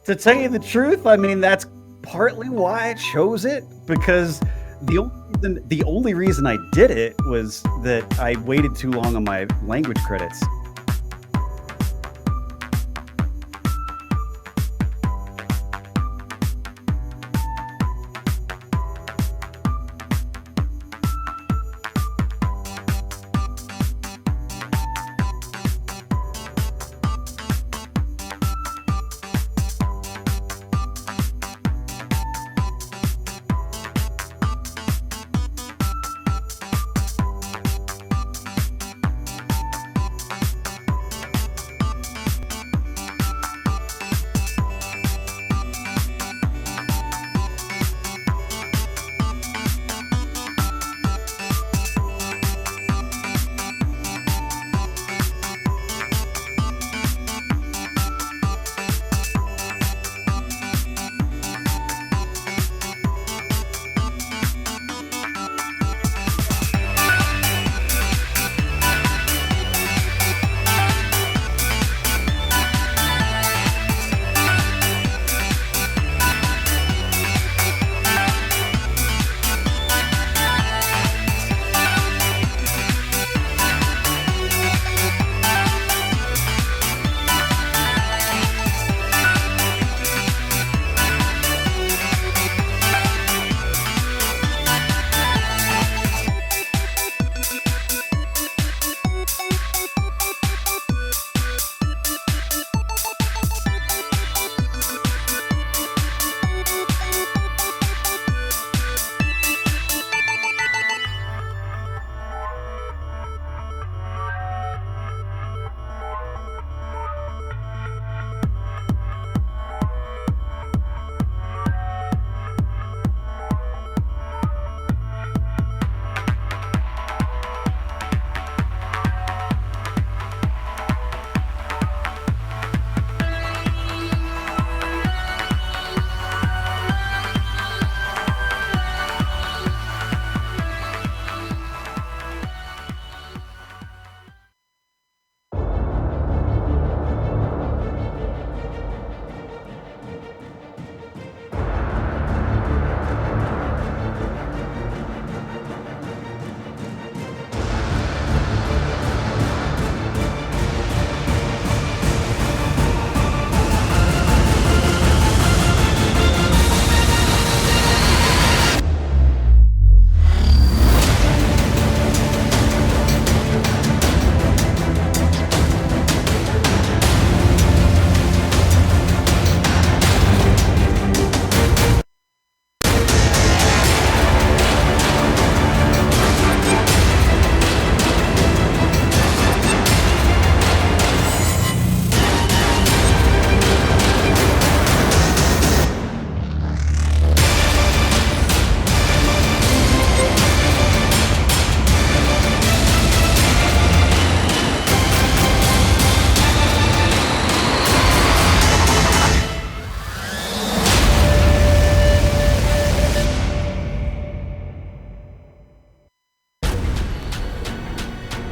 To tell you the truth, I mean that's partly why I chose it, because the only reason I did it was that I waited too long on my language credits.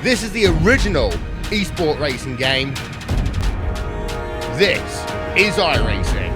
This is the original esport racing game. This is iRacing.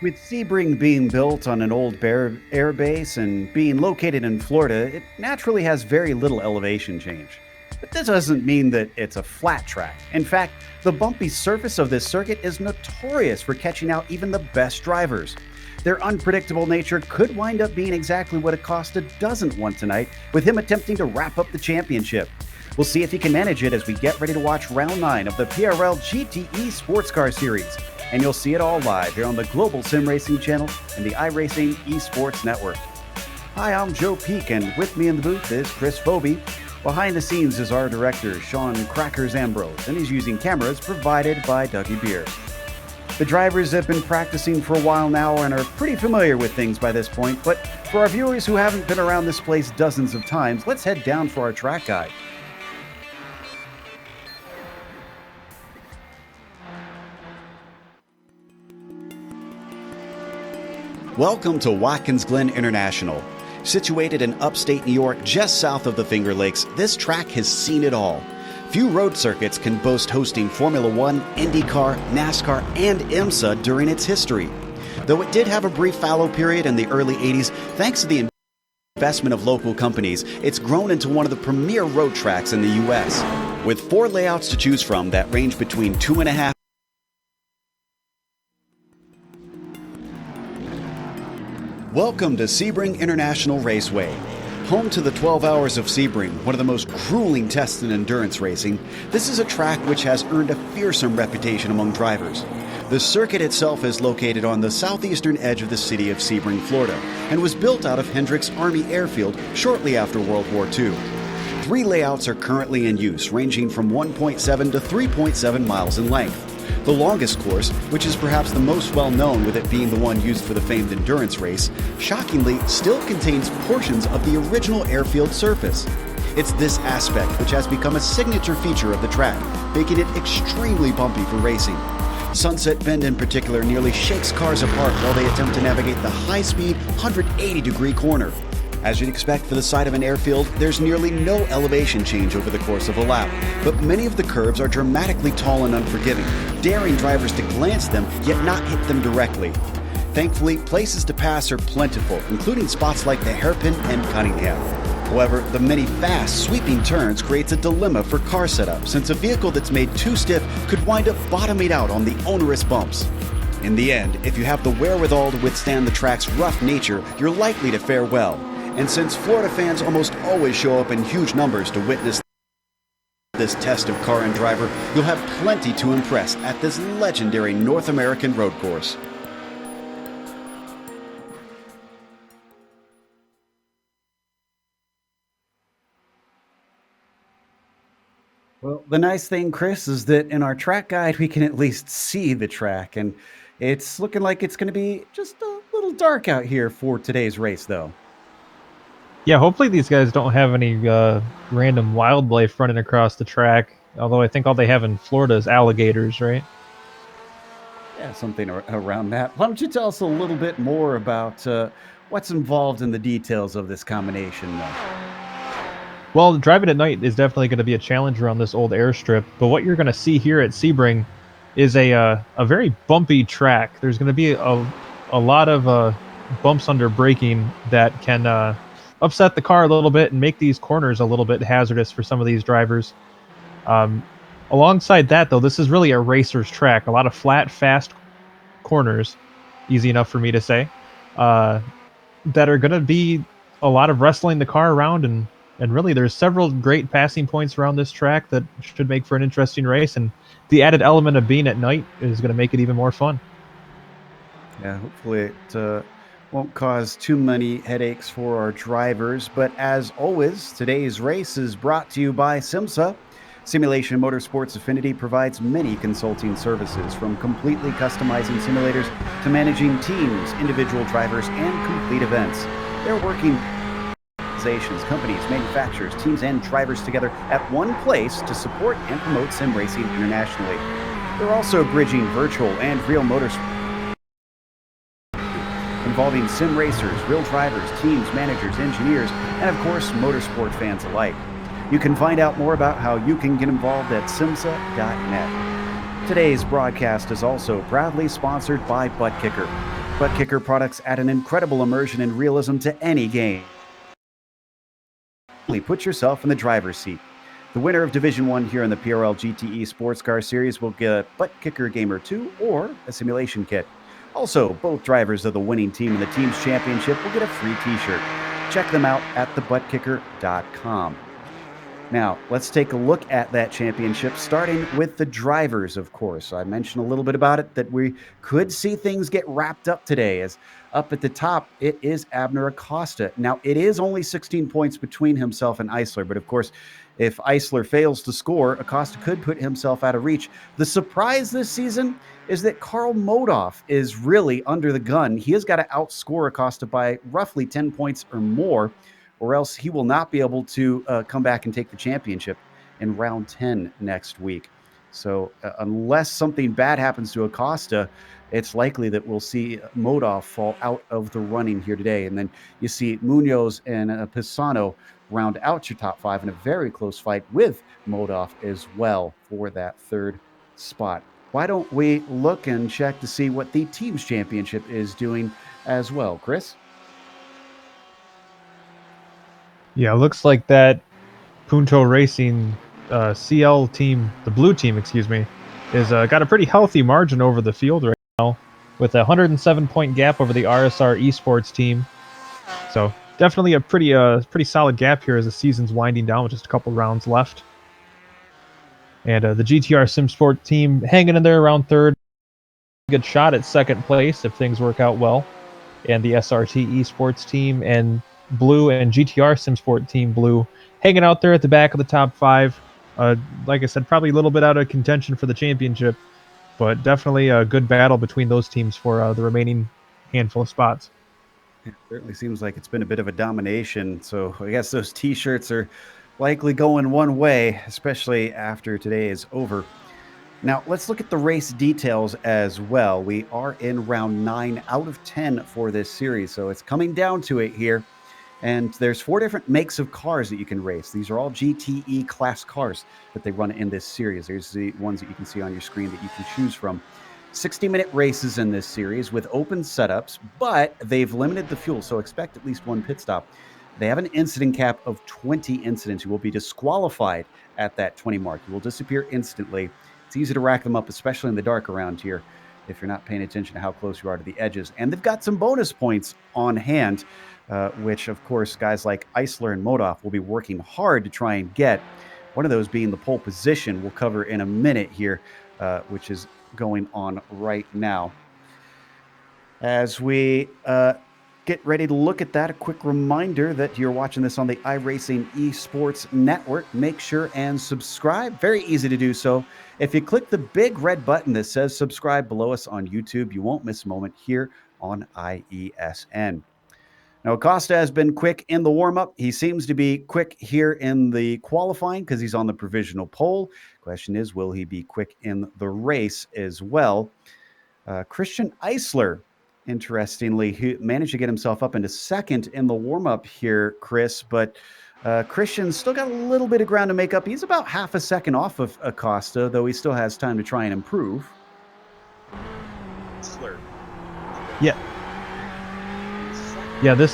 With Sebring being built on an old air base and being located in Florida, it naturally has very little elevation change. But this doesn't mean that it's a flat track. In fact, the bumpy surface of this circuit is notorious for catching out even the best drivers. Their unpredictable nature could wind up being exactly what Acosta doesn't want tonight, with him attempting to wrap up the championship. We'll see if he can manage it as we get ready to watch round 9 of the PRL GTE Sportscar Series. And you'll see it all live here on the Global SimRacing Channel and the iRacing Esports Network. Hi, I'm Joe Peak, and with me in the booth is Chris Phoebe. Behind the scenes is our director, Sean Crackers Ambrose, and he's using cameras provided by Dougie Beer. The drivers have been practicing for a while now and are pretty familiar with things by this point, but for our viewers who haven't been around this place dozens of times, let's head down for our track guide. Welcome to Watkins Glen International. Situated in upstate New York, just south of the Finger Lakes, this track has seen it all. Few road circuits can boast hosting Formula One, IndyCar, NASCAR, and IMSA during its history. Though it did have a brief fallow period in the early 80s, thanks to the investment of local companies, it's grown into one of the premier road tracks in the U.S. With 4 layouts to choose from that range between 2.5. Welcome to Sebring International Raceway. Home to the 12 Hours of Sebring, one of the most grueling tests in endurance racing, this is a track which has earned a fearsome reputation among drivers. The circuit itself is located on the southeastern edge of the city of Sebring, Florida, and was built out of Hendricks Army Airfield shortly after World War II. 3 layouts are currently in use, ranging from 1.7 to 3.7 miles in length. The longest course, which is perhaps the most well-known with it being the one used for the famed endurance race, shockingly still contains portions of the original airfield surface. It's this aspect which has become a signature feature of the track, making it extremely bumpy for racing. Sunset Bend in particular nearly shakes cars apart while they attempt to navigate the high-speed 180-degree corner. As you'd expect for the side of an airfield, there's nearly no elevation change over the course of a lap, but many of the curves are dramatically tall and unforgiving, daring drivers to glance them yet not hit them directly. Thankfully, places to pass are plentiful, including spots like the Hairpin and Cunningham. However, the many fast, sweeping turns creates a dilemma for car setup, since a vehicle that's made too stiff could wind up bottoming out on the onerous bumps. In the end, if you have the wherewithal to withstand the track's rough nature, you're likely to fare well. And since Florida fans almost always show up in huge numbers to witness this test of car and driver, you'll have plenty to impress at this legendary North American road course. Well, the nice thing, Chris, is that in our track guide, we can at least see the track, and it's looking like it's going to be just a little dark out here for today's race, though. Yeah, hopefully these guys don't have any random wildlife running across the track, although I think all they have in Florida is alligators, right? Yeah, something around that. Why don't you tell us a little bit more about what's involved in the details of this combination? Well, driving at night is definitely going to be a challenge around this old airstrip, but what you're going to see here at Sebring is a very bumpy track. There's going to be a lot of bumps under braking that can upset the car a little bit and make these corners a little bit hazardous for some of these drivers. Alongside that, though, this is really a racer's track. A lot of flat, fast corners, easy enough for me to say, that are going to be a lot of wrestling the car around, and really there's several great passing points around this track that should make for an interesting race, and the added element of being at night is going to make it even more fun. Yeah, hopefully it won't cause too many headaches for our drivers. But as always, today's race is brought to you by SimMSA. Simulation Motorsports Affinity provides many consulting services, from completely customizing simulators to managing teams, individual drivers, and complete events. They're working organizations, companies, manufacturers, teams, and drivers together at one place to support and promote sim racing internationally. They're also bridging virtual and real motorsports, involving sim racers, real drivers, teams, managers, engineers, and of course, motorsport fans alike. You can find out more about how you can get involved at SIMMSA.net. Today's broadcast is also proudly sponsored by ButtKicker. ButtKicker products add an incredible immersion and realism to any game. Put yourself in the driver's seat. The winner of Division 1 here in the PRL GTE Sportscar Series will get a ButtKicker Gamer 2 or a simulation kit. Also, both drivers of the winning team in the team's championship will get a free t-shirt. Check them out at thebuttkicker.com. Now, let's take a look at that championship, starting with the drivers, of course. I mentioned a little bit about it that we could see things get wrapped up today. As up at the top, it is Abner Acosta. Now, it is only 16 points between himself and Eisler, but of course, if Eisler fails to score, Acosta could put himself out of reach. The surprise this season is that Karl Modoff is really under the gun. He has got to outscore Acosta by roughly 10 points or more, or else he will not be able to come back and take the championship in round 10 next week. So unless something bad happens to Acosta, it's likely that we'll see Modoff fall out of the running here today. And then you see Munoz and Pisano round out your top five in a very close fight with Modoff as well for that third spot. Why don't we look and check to see what the team's championship is doing as well, Chris? Yeah, looks like that Punto Racing CL team, the blue team, excuse me, is got a pretty healthy margin over the field right now, with a 107-point gap over the RSR Esports team. So definitely a pretty solid gap here as the season's winding down with just a couple rounds left. And the GTR SimSport team hanging in there around third. Good shot at second place if things work out well. And the SRT Esports team and Blue and GTR SimSport team Blue hanging out there at the back of the top five. Like I said, probably a little bit out of contention for the championship, but definitely a good battle between those teams for the remaining handful of spots. It certainly seems like it's been a bit of a domination. So I guess those T-shirts are likely going one way, especially after today is over. Now, let's look at the race details as well. We are in round 9 out of 10 for this series, so it's coming down to it here. And there's 4 different makes of cars that you can race. These are all GTE class cars that they run in this series. There's the ones that you can see on your screen that you can choose from. 60-minute races in this series with open setups, but they've limited the fuel, so expect at least one pit stop. They have an incident cap of 20 incidents. You will be disqualified at that 20 mark. You will disappear instantly. It's easy to rack them up, especially in the dark around here, if you're not paying attention to how close you are to the edges. And they've got some bonus points on hand, which, of course, guys like Eisler and Modoff will be working hard to try and get. One of those being the pole position we'll cover in a minute here, which is going on right now. As we get ready to look at that, a quick reminder that you're watching this on the iRacing Esports Network. Make sure and subscribe. Very easy to do so. If you click the big red button that says subscribe below us on YouTube, you won't miss a moment here on IESN. Now, Acosta has been quick in the warm-up. He seems to be quick here in the qualifying because he's on the provisional pole. Question is, will he be quick in the race as well? Christian Eisler, interestingly, he managed to get himself up into second in the warm-up here, Chris, but Christian's still got a little bit of ground to make up. He's about half a second off of Acosta, though he still has time to try and improve. Yeah. Yeah, this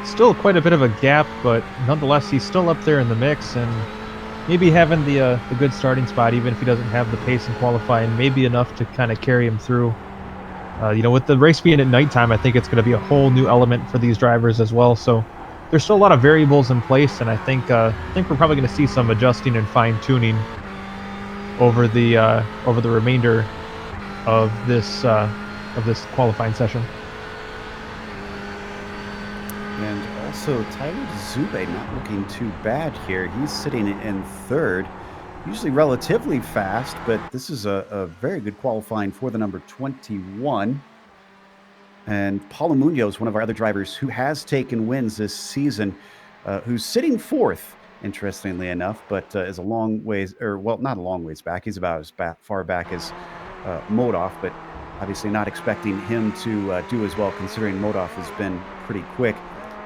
still quite a bit of a gap, but nonetheless, he's still up there in the mix, and maybe having the good starting spot, even if he doesn't have the pace in qualifying, maybe enough to kind of carry him through. With the race being at nighttime, I think it's going to be a whole new element for these drivers as well. So there's still a lot of variables in place, and I think we're probably going to see some adjusting and fine tuning over the remainder of this qualifying session. And also, Tyler Zube not looking too bad here. He's sitting in third. Usually relatively fast, but this is a very good qualifying for the number 21. And Paulo Munoz, one of our other drivers who has taken wins this season, who's sitting fourth, interestingly enough, but is a long ways, or well, not a long ways back. He's about as far back as Modoff, but obviously not expecting him to do as well, considering Modoff has been pretty quick.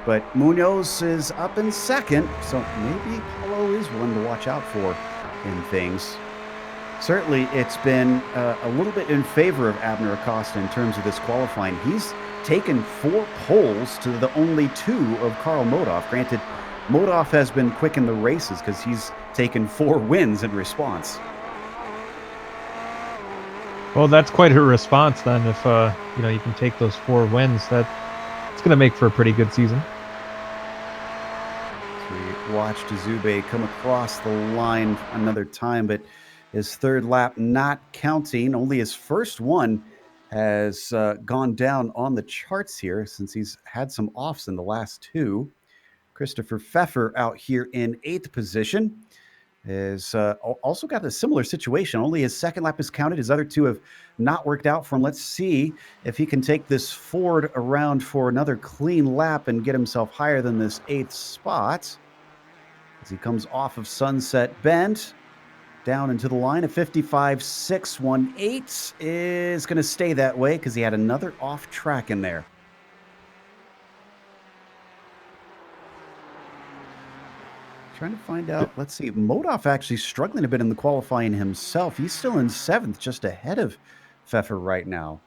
But Munoz is up in second, so maybe Paulo is one to watch out for in things. Certainly, it's been a little bit in favor of Abner Acosta in terms of this qualifying. He's taken 4 poles to the only 2 of Karl Modoff. Granted, Modoff has been quick in the races because he's taken 4 wins in response. Well, that's quite a response then. If you can take those 4 wins, it's going to make for a pretty good season. We watch Dzube come across the line another time, but his third lap not counting. Only his first one has gone down on the charts here since he's had some offs in the last two. Christopher Pfeffer out here in 8th position is also got a similar situation. Only his second lap is counted. His other two have not worked out for him. Let's see if he can take this Ford around for another clean lap and get himself higher than this 8th spot. As he comes off of Sunset Bend, down into the line, a 55.618 is going to stay that way because he had another off track in there. Trying to find out. Let's see. Modoff actually struggling a bit in the qualifying himself. He's still in 7th, just ahead of Pfeffer right now.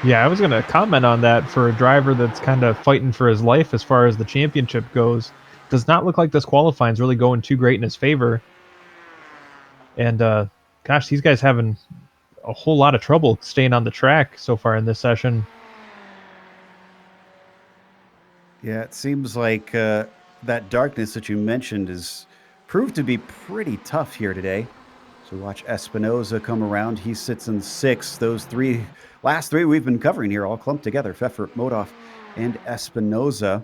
Yeah, I was going to comment on that. For a driver that's kind of fighting for his life as far as the championship goes, does not look like this qualifying is really going too great in his favor. And gosh, these guys having a whole lot of trouble staying on the track so far in this session. Yeah, it seems like that darkness that you mentioned is proved to be pretty tough here today. So watch Espinoza come around. He sits in 6th. Those last three we've been covering here all clumped together. Pfeffer, Modoff, and Espinoza. In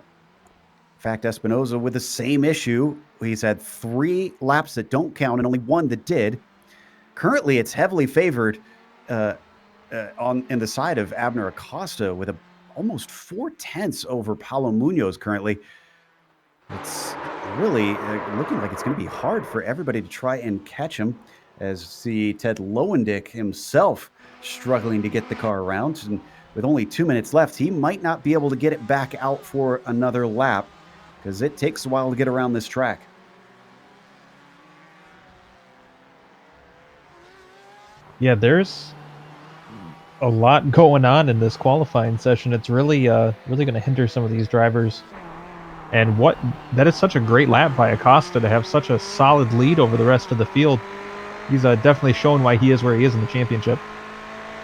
fact, Espinoza with the same issue. He's had 3 laps that don't count and only 1 that did. Currently, it's heavily favored in the side of Abner Acosta with almost 4/10 over Paulo Munoz currently. It's really looking like it's going to be hard for everybody to try and catch him, as see Ted Lowendick himself struggling to get the car around. And with only 2 minutes left, he might not be able to get it back out for another lap because it takes a while to get around this track. Yeah, there's a lot going on in this qualifying session. It's really going to hinder some of these drivers. And that is such a great lap by Acosta to have such a solid lead over the rest of the field. He's definitely shown why he is where he is in the championship.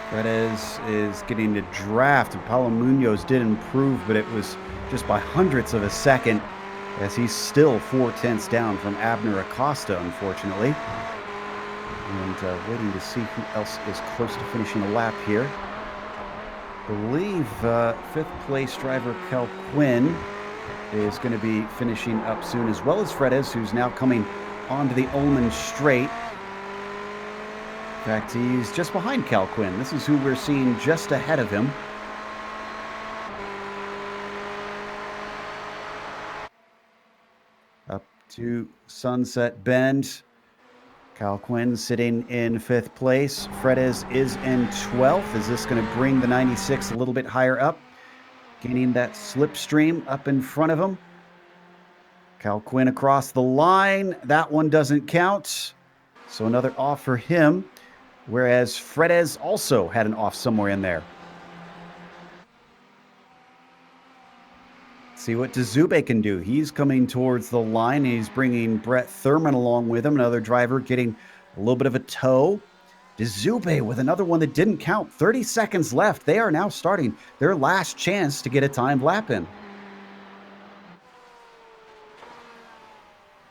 Perez is getting the draft, and Paulo Munoz did improve, but it was just by hundredths of a second, as he's still 4/10 down from Abner Acosta, unfortunately. And waiting to see who else is close to finishing a lap here. I believe 5th place driver Cal Quinn is going to be finishing up soon, as well as Fredes, who's now coming onto the Ullman straight. In fact, he's just behind Cal Quinn. This is who we're seeing just ahead of him. Up to Sunset Bend. Cal Quinn sitting in 5th place. Fredes is in 12th. Is this going to bring the 96 a little bit higher up? Gaining that slipstream up in front of him. Cal Quinn across the line. That one doesn't count. So another off for him. Whereas Fredes also had an off somewhere in there. See what Dzube can do. He's coming towards the line. He's bringing Brett Thurman along with him. Another driver getting a little bit of a tow. Dzube with another one that didn't count. 30 seconds left. They are now starting their last chance to get a timed lap in.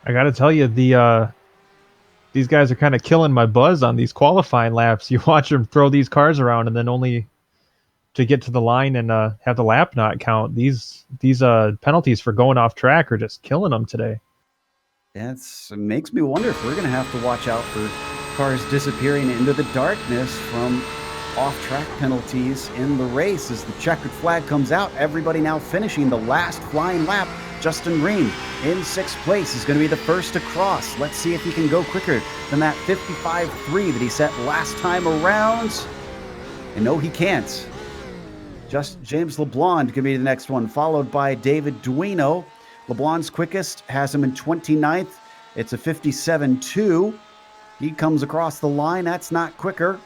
I got to tell you, these guys are kind of killing my buzz on these qualifying laps. You watch them throw these cars around and then only to get to the line and have the lap not count. These penalties for going off track are just killing them today. It makes me wonder if we're going to have to watch out for cars disappearing into the darkness from off-track penalties in the race. As the checkered flag comes out, everybody now finishing the last flying lap. Justin Ream in 6th place is going to be the first to cross. Let's see if he can go quicker than that 55.3 that he set last time around. And no, he can't. Just James LeBlanc going to be the next one, followed by David Duino. LeBlanc's quickest has him in 29th. It's a 57.2. He comes across the line. That's not quicker.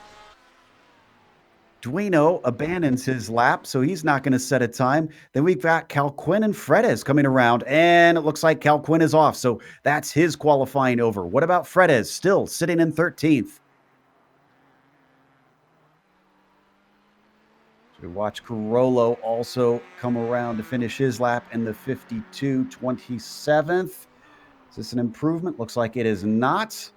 Duino abandons his lap, so he's not going to set a time. Then we've got Cal Quinn and Fredes coming around, and it looks like Cal Quinn is off, so that's his qualifying over. What about Fredes? Still sitting in 13th. We watch Carollo also come around to finish his lap in the 52.27th. Is this an improvement? Looks like it is not.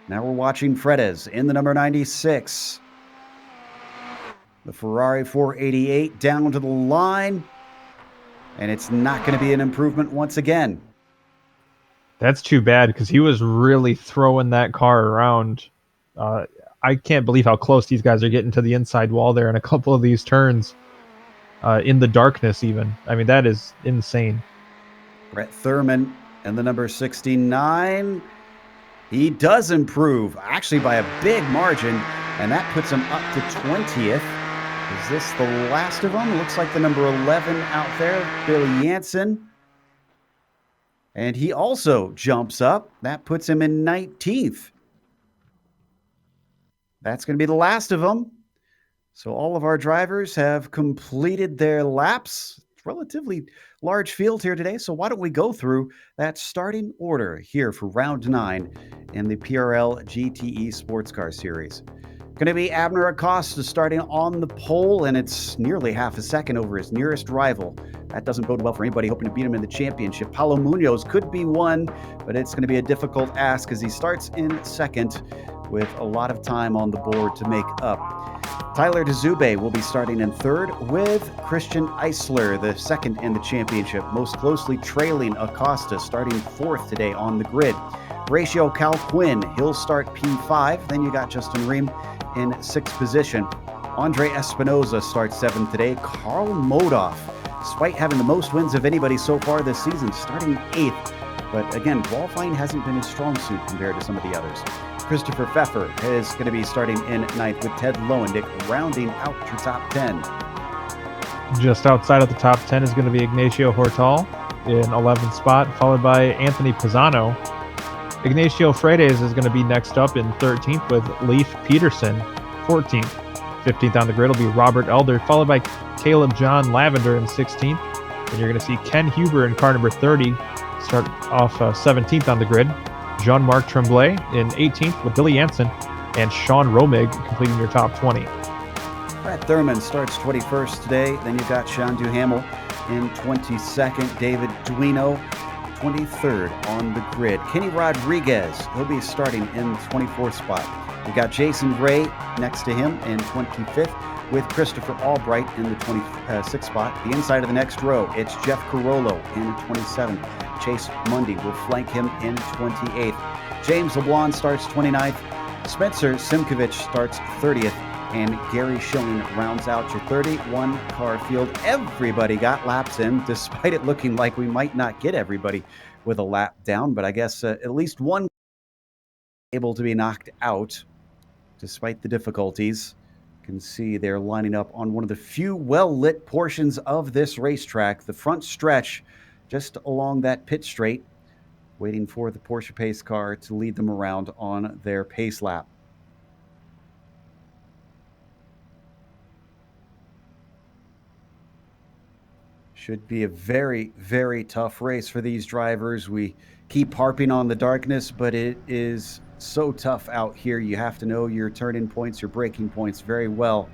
Now we're watching Fredes in the number 96. The Ferrari 488 down to the line. And it's not going to be an improvement once again. That's too bad because he was really throwing that car around. I can't believe how close these guys are getting to the inside wall there in a couple of these turns. In the darkness even. I mean, that is insane. Brett Thurman and the number 69. He does improve, actually by a big margin, and that puts him up to 20th. Is this the last of them? Looks like the number 11 out there, Billy Jansen. And he also jumps up. That puts him in 19th. That's going to be the last of them. So all of our drivers have completed their laps. It's a relatively large field here today. So why don't we go through that starting order here for round 9 in the PRL GTE Sports Car Series. Going to be Abner Acosta starting on the pole, and it's nearly half a second over his nearest rival. That doesn't bode well for anybody hoping to beat him in the championship. Paulo Munoz could be one, but it's going to be a difficult ask as he starts in second with a lot of time on the board to make up. Tyler DeZube will be starting in third with Christian Eisler, the second in the championship, most closely trailing Acosta, starting fourth today on the grid. Ratio Cal Quinn, he'll start P5. Then you got Justin Ream in sixth position. Andre Espinoza starts seventh today. Carl Modoff, despite having the most wins of anybody so far this season, starting eighth. But again, qualifying hasn't been his strong suit compared to some of the others. Christopher Pfeffer is going to be starting in ninth with Ted Lowendick rounding out your top 10. Just outside of the top 10 is going to be Ignacio Hortal in 11th spot, followed by Anthony Pisano. Ignacio Fredes is going to be next up in 13th with Leif Peterson, 14th. 15th on the grid will be Robert Elder, followed by Caleb John Lavender in 16th. And you're going to see Ken Huber in car number 30 start off 17th on the grid. Jean-Marc Tremblay in 18th with Billy Jansen, and Sean Romig completing your top 20. Brett Thurman starts 21st today. Then you've got Sean Duhamel in 22nd. David Duino, 23rd on the grid. Kenny Rodriguez, he'll be starting in the 24th spot. We've got Jason Ray next to him in 25th with Christopher Albright in the 26th spot. The inside of the next row, it's Jeff Carollo in 27th. Chase Mundy will flank him in 28th. James LeBlanc starts 29th. Spencer Simkovich starts 30th. And Gary Schilling rounds out your 31 car field. Everybody got laps in, despite it looking like we might not get everybody with a lap down. But I guess at least one able to be knocked out, despite the difficulties. You can see they're lining up on one of the few well-lit portions of this racetrack, the front stretch, just along that pit straight, waiting for the Porsche pace car to lead them around on their pace lap. Should be a very, very tough race for these drivers. We keep harping on the darkness, but it is so tough out here. You have to know your turn-in points, your braking points very well.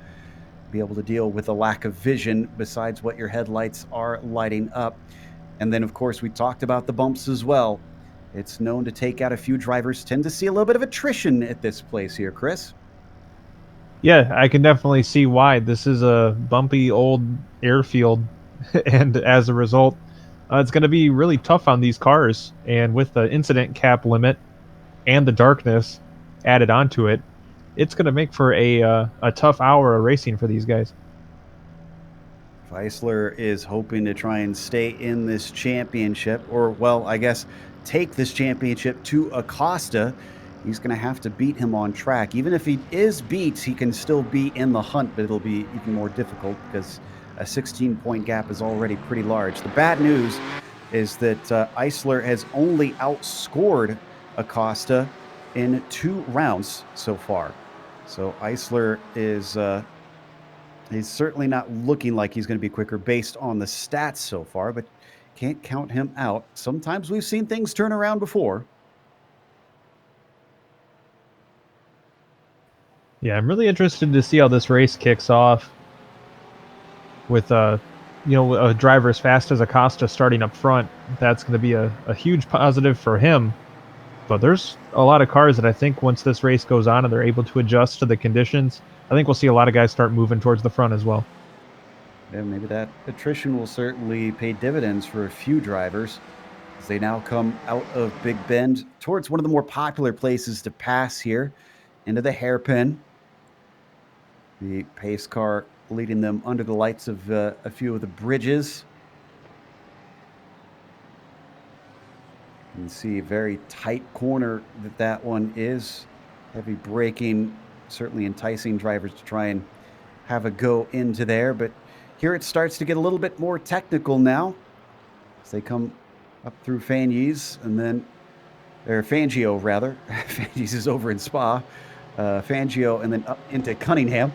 Be able to deal with a lack of vision besides what your headlights are lighting up. And then, of course, we talked about the bumps as well. It's known to take out a few drivers. Tend to see a little bit of attrition at this place here, Chris. Yeah, I can definitely see why. This is a bumpy old airfield, and as a result, it's going to be really tough on these cars. And with the incident cap limit and the darkness added onto it, it's going to make for a tough hour of racing for these guys. Weissler is hoping to try and stay in this championship, or, well, I guess take this championship to Acosta. He's going to have to beat him on track. Even if he is beat, he can still be in the hunt, but it'll be even more difficult because a 16-point gap is already pretty large. The bad news is that Eisler has only outscored Acosta in 2 rounds so far. So Eisler is he's certainly not looking like he's going to be quicker based on the stats so far, but can't count him out. Sometimes we've seen things turn around before. Yeah, I'm really interested to see how this race kicks off. with a driver as fast as Acosta starting up front. That's going to be a huge positive for him. But there's a lot of cars that I think once this race goes on and they're able to adjust to the conditions, I think we'll see a lot of guys start moving towards the front as well. Yeah, maybe that attrition will certainly pay dividends for a few drivers as they now come out of Big Bend towards one of the more popular places to pass here into the hairpin. The pace car leading them under the lights of a few of the bridges. You can see a very tight corner that one is. Heavy braking, certainly enticing drivers to try and have a go into there. But here it starts to get a little bit more technical now as they come up through Fangis and then, or Fangio rather. Fangis is over in Spa. Fangio and then up into Cunningham.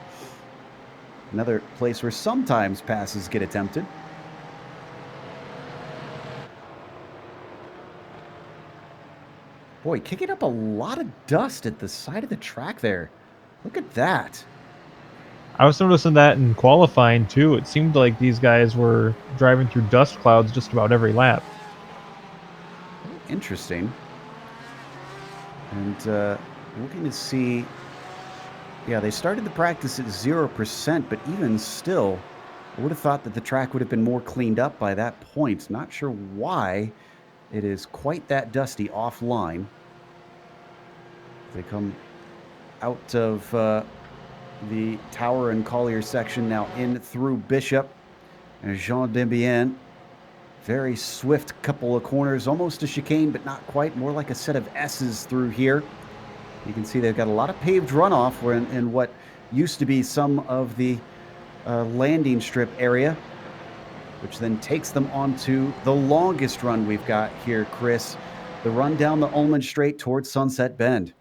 Another place where sometimes passes get attempted. Boy, kicking up a lot of dust at the side of the track there. Look at that. I was noticing that in qualifying too. It seemed like these guys were driving through dust clouds just about every lap. Interesting. And looking to see, yeah, they started the practice at 0%, but even still, I would have thought that the track would have been more cleaned up by that point. Not sure why it is quite that dusty offline. They come out of the Tower and Collier section now in through Bishop and Jean Dembien. Very swift couple of corners, almost a chicane, but not quite. More like a set of S's through here. You can see they've got a lot of paved runoff in what used to be some of the landing strip area, which then takes them onto the longest run we've got here, Chris. The run down the Ullman Straight towards Sunset Bend.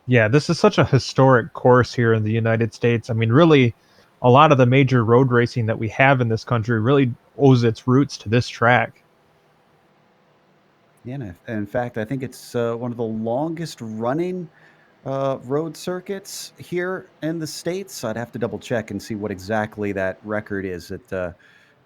Yeah, this is such a historic course here in the United States. I mean, really, a lot of the major road racing that we have in this country really owes its roots to this track. Yeah, and in fact, I think it's one of the longest running road circuits here in the States. I'd have to double check and see what exactly that record is that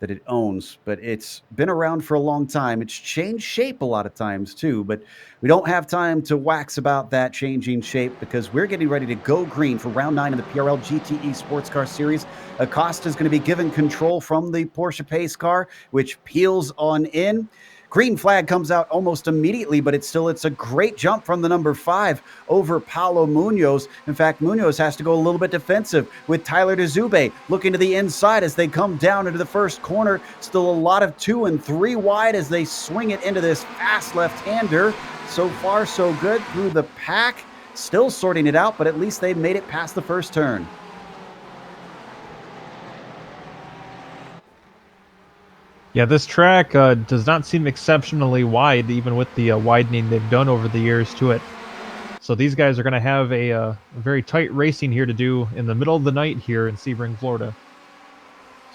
it owns, but it's been around for a long time. It's changed shape a lot of times too, but we don't have time to wax about that changing shape because we're getting ready to go green for round 9 of the PRL GTE Sports Car Series. Acosta is going to be given control from the Porsche pace car, which peels on in. Green flag comes out almost immediately, but it's a great jump from the number 5 over Paulo Munoz. In fact, Munoz has to go a little bit defensive with Tyler DeZube looking to the inside as they come down into the first corner. Still a lot of 2 and 3 wide as they swing it into this fast left-hander. So far, so good through the pack. Still sorting it out, but at least they made it past the first turn. Yeah, this track does not seem exceptionally wide, even with the widening they've done over the years to it. So these guys are going to have a very tight racing here to do in the middle of the night here in Sebring, Florida.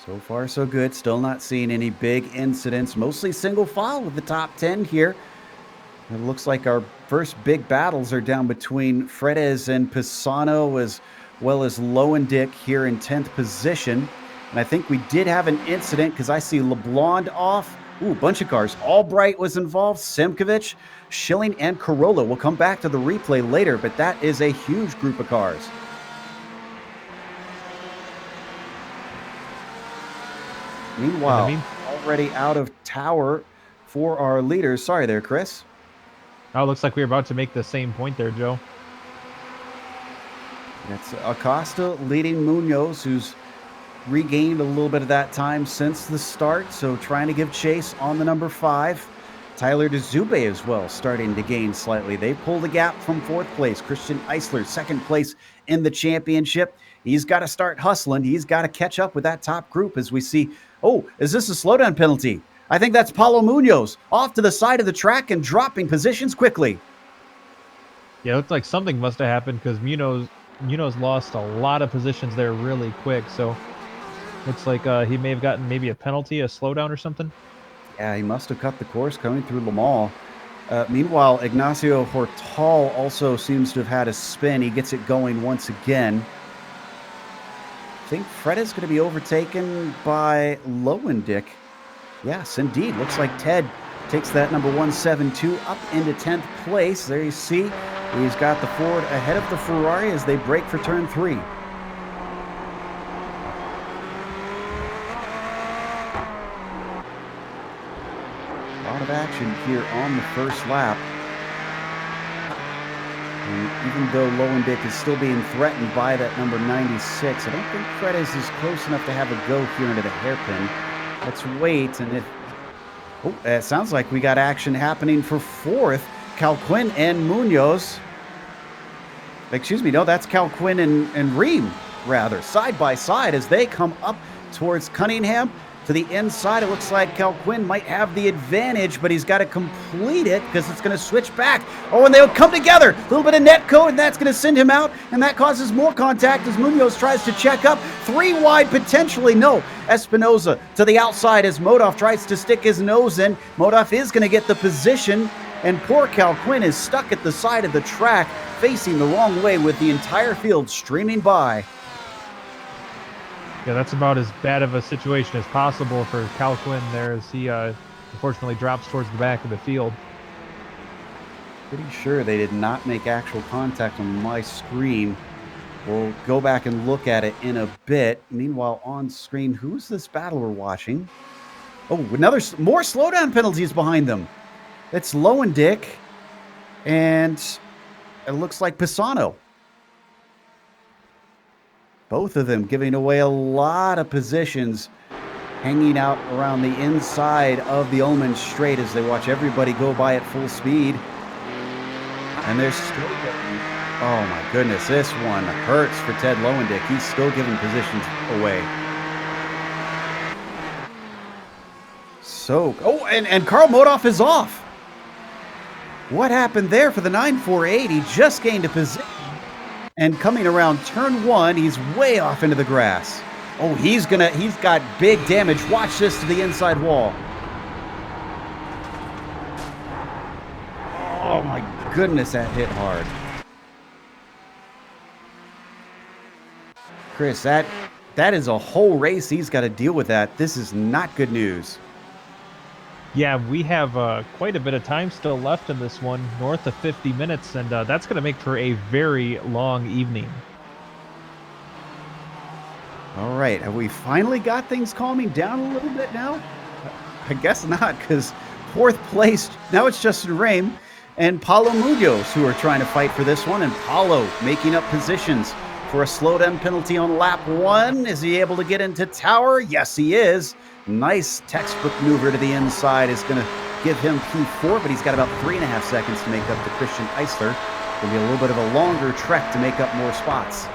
So far, so good. Still not seeing any big incidents. Mostly single file with the top 10 here. It looks like our first big battles are down between Fredes and Pisano, as well as Lowendick here in 10th position. And I think we did have an incident because I see LeBlond off. Ooh, a bunch of cars. Albright was involved, Simkovic, Schilling, and Corolla. We'll come back to the replay later, but that is a huge group of cars. Meanwhile, already out of tower for our leaders. Sorry there, Chris. Oh, it looks like we're about to make the same point there, Joe. It's Acosta leading Munoz, who's regained a little bit of that time since the start, so trying to give chase on the number 5. Tyler DeZube as well starting to gain slightly. They pull the gap from 4th place. Christian Eisler, 2nd place in the championship. He's got to start hustling. He's got to catch up with that top group as we see, oh, is this a slowdown penalty? I think that's Paulo Munoz off to the side of the track and dropping positions quickly. Yeah, it looked like something must have happened because Munoz lost a lot of positions there really quick, so looks like he may have gotten maybe a penalty, a slowdown or something. Yeah, he must have cut the course coming through Le Mans. Meanwhile, Ignacio Hortal also seems to have had a spin. He gets it going once again. think Fred is going to be overtaken by Lowendick. Yes, indeed. Looks like Ted takes that number 172 up into 10th place. There you see he's got the Ford ahead of the Ferrari as they break for turn 3. A lot of action here on the first lap. And even though Lowendick is still being threatened by that number 96, I don't think Fred is close enough to have a go here into the hairpin. Let's wait, and it sounds like we got action happening for 4th. Calquin and Munoz. Excuse me, no, that's Calquin and Ream, rather, side by side as they come up towards Cunningham. To the inside, it looks like Calquin might have the advantage, but he's got to complete it because it's going to switch back. Oh, and they'll come together. A little bit of netco, and that's going to send him out, and that causes more contact as Munoz tries to check up. 3 wide, potentially. No. Espinoza to the outside as Modov tries to stick his nose in. Modov is going to get the position, and poor Calquin is stuck at the side of the track, facing the wrong way with the entire field streaming by. Yeah, that's about as bad of a situation as possible for Calquin there as he unfortunately drops towards the back of the field. Pretty sure they did not make actual contact on my screen. We'll go back and look at it in a bit. Meanwhile, on screen, who's this battle we're watching? Oh, more slowdown penalties behind them. It's Lowendick, and it looks like Pisano. Both of them giving away a lot of positions, hanging out around the inside of the Ullman Straight as they watch everybody go by at full speed. And they're still getting, oh my goodness, this one hurts for Ted Lowendick. He's still giving positions away. And Carl Modov is off. What happened there for the 948? He just gained a position. And coming around turn 1, he's way off into the grass. Oh, he's got big damage. Watch this to the inside wall. Oh my goodness, that hit hard. Chris, that is a whole race he's got to deal with that. This is not good news. Yeah, we have quite a bit of time still left in this one, north of 50 minutes, and that's going to make for a very long evening. All right, have we finally got things calming down a little bit now? I guess not, because 4th place, now it's Justin Rame and Paulo Munoz who are trying to fight for this one, and Paulo making up positions for a slowdown penalty on lap 1. Is he able to get into tower? Yes, he is. Nice textbook maneuver to the inside is going to give him P4, but he's got about 3.5 seconds to make up to Christian Eisler. Going to be a little bit of a longer trek to make up more spots.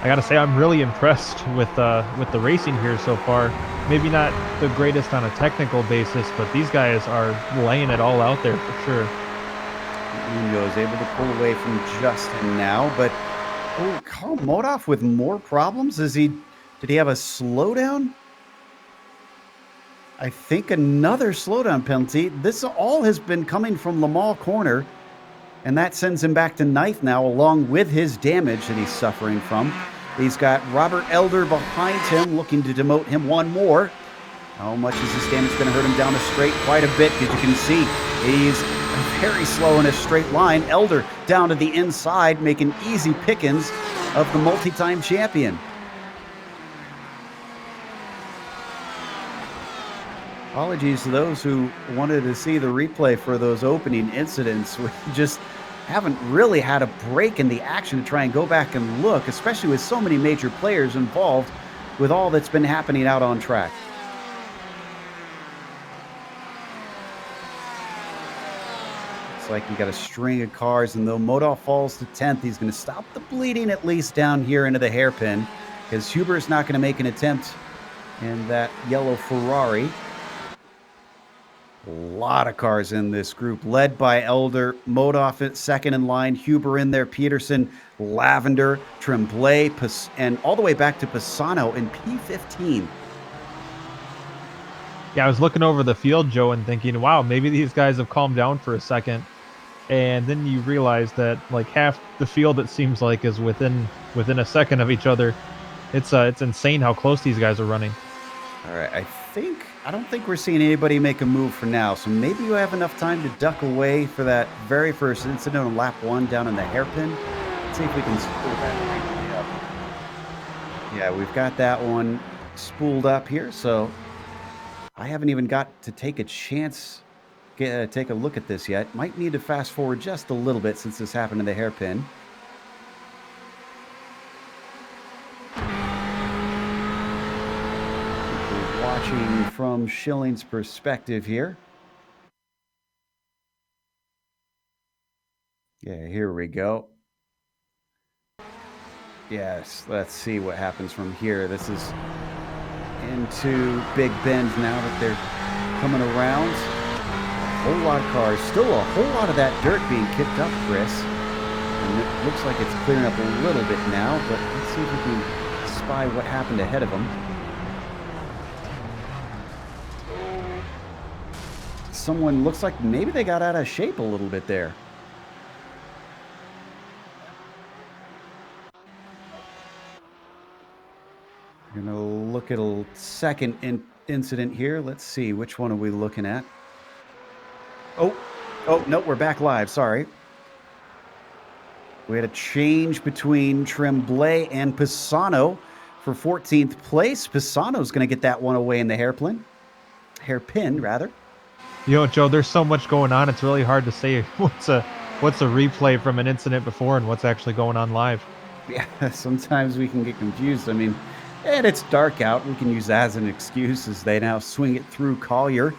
I got to say, I'm really impressed with the racing here so far. Maybe not the greatest on a technical basis, but these guys are laying it all out there for sure. Munoz able to pull away from Justin now, but Carl Modov with more problems? Did he have a slowdown? I think another slowdown penalty. This all has been coming from Lamal corner, and that sends him back to 9th now, along with his damage that he's suffering from. He's got Robert Elder behind him, looking to demote him one more. How much is this damage going to hurt him down the straight? Quite a bit, because you can see he's very slow in a straight line. Elder down to the inside, making easy pickings of the multi-time champion. Apologies to those who wanted to see the replay for those opening incidents. We just haven't really had a break in the action to try and go back and look, especially with so many major players involved with all that's been happening out on track. It's like you got a string of cars, and though Modov falls to 10th, he's going to stop the bleeding at least down here into the hairpin, because Huber's not going to make an attempt in that yellow Ferrari. A lot of cars in this group, led by Elder, Modov at second in line, Huber in there, Peterson, Lavender, Tremblay, and all the way back to Pisano in P15. Yeah, I was looking over the field, Joe, and thinking, wow, maybe these guys have calmed down for a second. and then you realize that like half the field, it seems like, is within a second of each other. It's insane how close these guys are running. All right, I don't think we're seeing anybody make a move for now, so maybe you have enough time to duck away for that very first incident on lap 1 down in the hairpin. Let's see if we can spool that replay up. Yeah, we've got that one spooled up here, so I haven't even got to take a chance, take a look at this yet. Might need to fast forward just a little bit since this happened in the hairpin. Watching from Schilling's perspective here. Yeah, here we go. Yes, let's see what happens from here. This is into Big Bend now that they're coming around. A whole lot of cars. Still a whole lot of that dirt being kicked up, Chris. And it looks like it's clearing up a little bit now, but let's see if we can spy what happened ahead of them. Someone looks like maybe they got out of shape a little bit there. We're going to look at a second incident here. Let's see, which one are we looking at? Oh, no, we're back live. Sorry. We had a change between Tremblay and Pisano for 14th place. Pisano's going to get that one away in the hairpin, rather. You know, Joe, there's so much going on. It's really hard to say what's a replay from an incident before and what's actually going on live. Yeah, sometimes we can get confused. I mean, and it's dark out. We can use that as an excuse as they now swing it through Collier.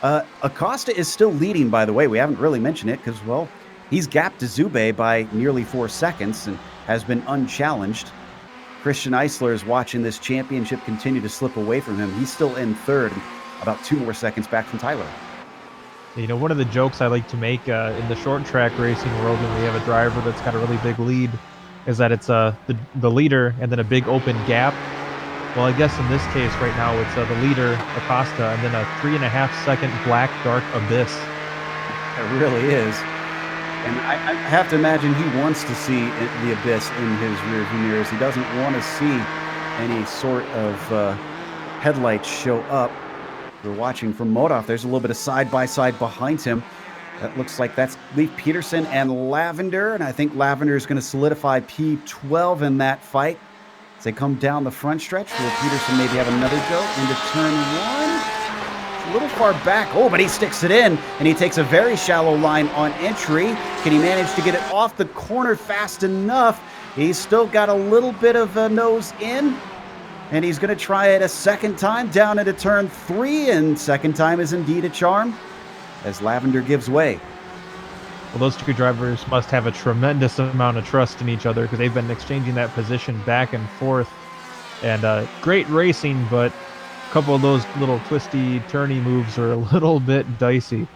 Acosta is still leading, by the way. We haven't really mentioned it because, well, he's gapped Zube by nearly 4 seconds and has been unchallenged. Christian Eisler is watching this championship continue to slip away from him. He's still in third, about 2 more seconds back from Tyler. You know, one of the jokes I like to make in the short track racing world when we have a driver that's got a really big lead is that it's the leader and then a big open gap. Well, I guess in this case right now it's the leader, Acosta, and then a 3.5 second black dark abyss. It really is. And I have to imagine he wants to see the abyss in his rearview mirrors. He doesn't want to see any sort of headlights show up. We're watching from Modoff. There's a little bit of side-by-side behind him. That looks like that's Leif Peterson and Lavender, and I think Lavender is going to solidify P12 in that fight. As they come down the front stretch, will Peterson maybe have another go into turn 1? A little far back. Oh, but he sticks it in, and he takes a very shallow line on entry. Can he manage to get it off the corner fast enough? He's still got a little bit of a nose in. And he's going to try it a second time down into turn 3, and second time is indeed a charm as Lavender gives way. Well, those two drivers must have a tremendous amount of trust in each other because they've been exchanging that position back and forth. And great racing, but a couple of those little twisty, turny moves are a little bit dicey.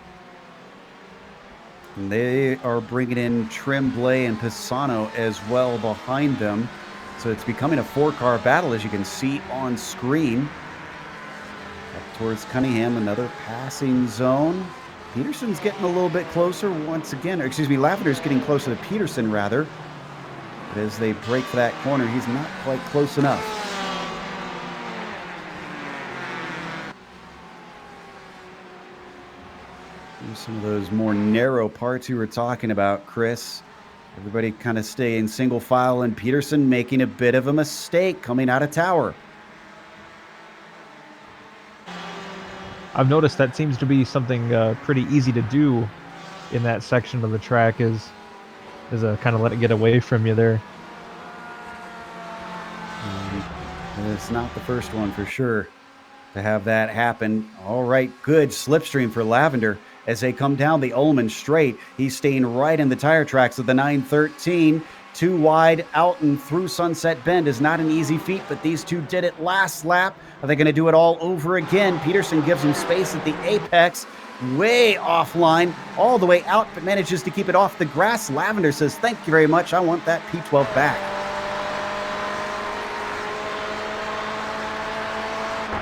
And they are bringing in Tremblay and Pisano as well behind them. So it's becoming a 4-car battle, as you can see on screen. Up towards Cunningham, another passing zone. Peterson's getting a little bit closer once again. Or excuse me, Lavender's getting closer to Peterson, rather. But as they break for that corner, he's not quite close enough. Here's some of those more narrow parts you were talking about, Chris. Everybody kind of staying single file, and Peterson making a bit of a mistake coming out of tower. I've noticed that seems to be something pretty easy to do in that section of the track is kind of let it get away from you there. It's not the first one for sure to have that happen. All right, good slipstream for Lavender as they come down the Ullman straight. He's staying right in the tire tracks of the 913. Too wide out and through Sunset Bend is not an easy feat, but these two did it last lap. Are they going to do it all over again? Peterson gives him space at the apex, way offline, all the way out, but manages to keep it off the grass. Lavender says, thank you very much. I want that P12 back.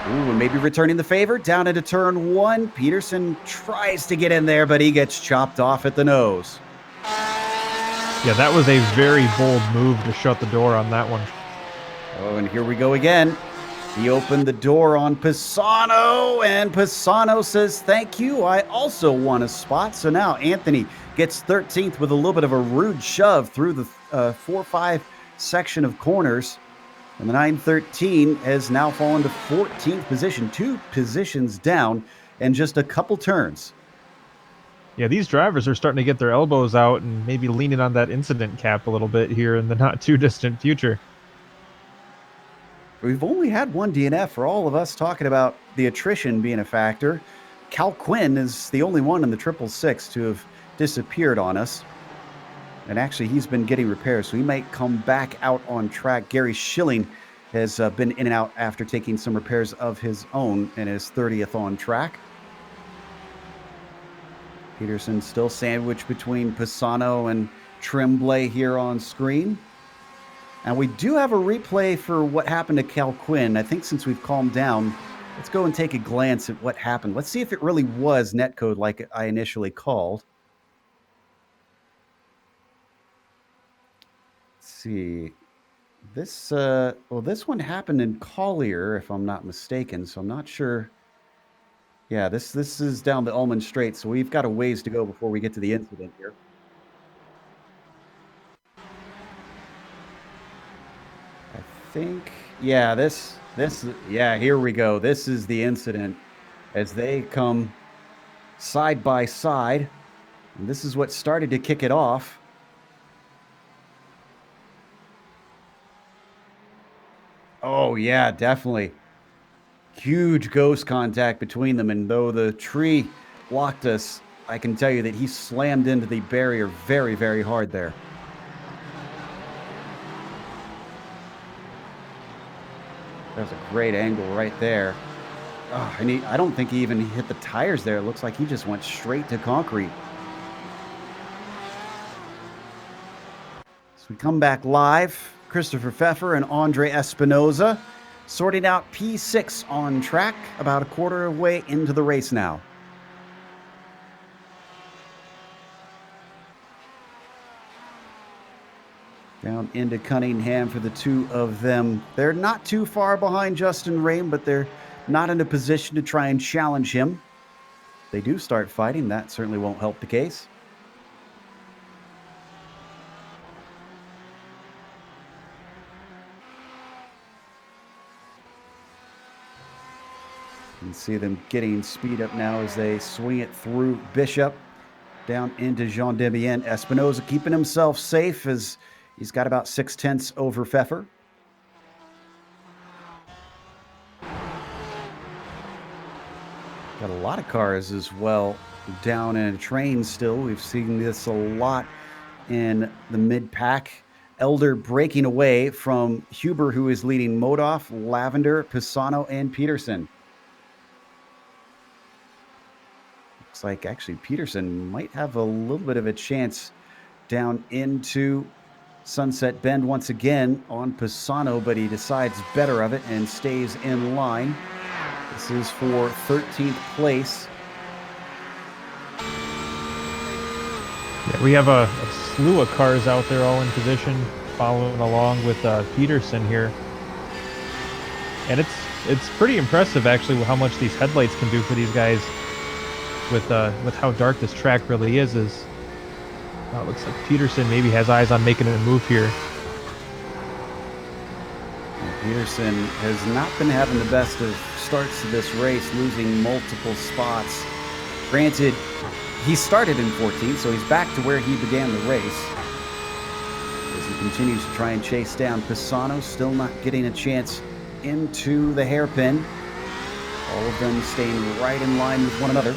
Ooh, and maybe returning the favor down into turn 1. Peterson tries to get in there, but he gets chopped off at the nose. Yeah, that was a very bold move to shut the door on that one. Oh, and here we go again. He opened the door on Pisano, and Pisano says, thank you. I also won a spot. So now Anthony gets 13th with a little bit of a rude shove through the 4-5 section of corners. And the 913 has now fallen to 14th position, 2 positions down and just a couple turns. Yeah, these drivers are starting to get their elbows out and maybe leaning on that incident cap a little bit here in the not too distant future. We've only had one DNF for all of us talking about the attrition being a factor. Cal Quinn is the only one in the 666 to have disappeared on us. And actually, he's been getting repairs, so he might come back out on track. Gary Schilling has been in and out after taking some repairs of his own and is 30th on track. Peterson still sandwiched between Pisano and Tremblay here on screen. And we do have a replay for what happened to Cal Quinn. I think since we've calmed down, let's go and take a glance at what happened. Let's see if it really was netcode like I initially called. See, this this one happened in Collier, if I'm not mistaken, so I'm not sure. Yeah, this is down the Ullman Strait, so we've got a ways to go before we get to the incident here. I think, yeah, yeah, here we go. This is the incident as they come side by side, and this is what started to kick it off. Oh, yeah, definitely. Huge ghost contact between them, and though the tree blocked us, I can tell you that he slammed into the barrier very, very hard there. That was a great angle right there. Oh, and I don't think he even hit the tires there. It looks like he just went straight to concrete. So we come back live. Christopher Pfeffer and Andre Espinoza sorting out P6 on track, about a quarter of the way into the race now. Down into Cunningham for the two of them. They're not too far behind Justin Rame, but they're not in a position to try and challenge him. They do start fighting. That certainly won't help the case. You can see them getting speed up now as they swing it through Bishop down into Jean Demien. Espinoza keeping himself safe as he's got about 0.6 over Pfeffer. Got a lot of cars as well down in a train still. We've seen this a lot in the mid-pack. Elder breaking away from Huber, who is leading Modoff, Lavender, Pisano, and Peterson. Looks like actually Peterson might have a little bit of a chance down into Sunset Bend once again on Pisano, but he decides better of it and stays in line. This is for 13th place. Yeah, we have a slew of cars out there all in position following along with Peterson here. And it's pretty impressive actually how much these headlights can do for these guys with how dark this track really is. It looks like Peterson maybe has eyes on making a move here. Peterson has not been having the best of starts to this race, losing multiple spots. Granted, he started in 14th, so he's back to where he began the race. As he continues to try and chase down Pisano, still not getting a chance into the hairpin. All of them staying right in line with one another.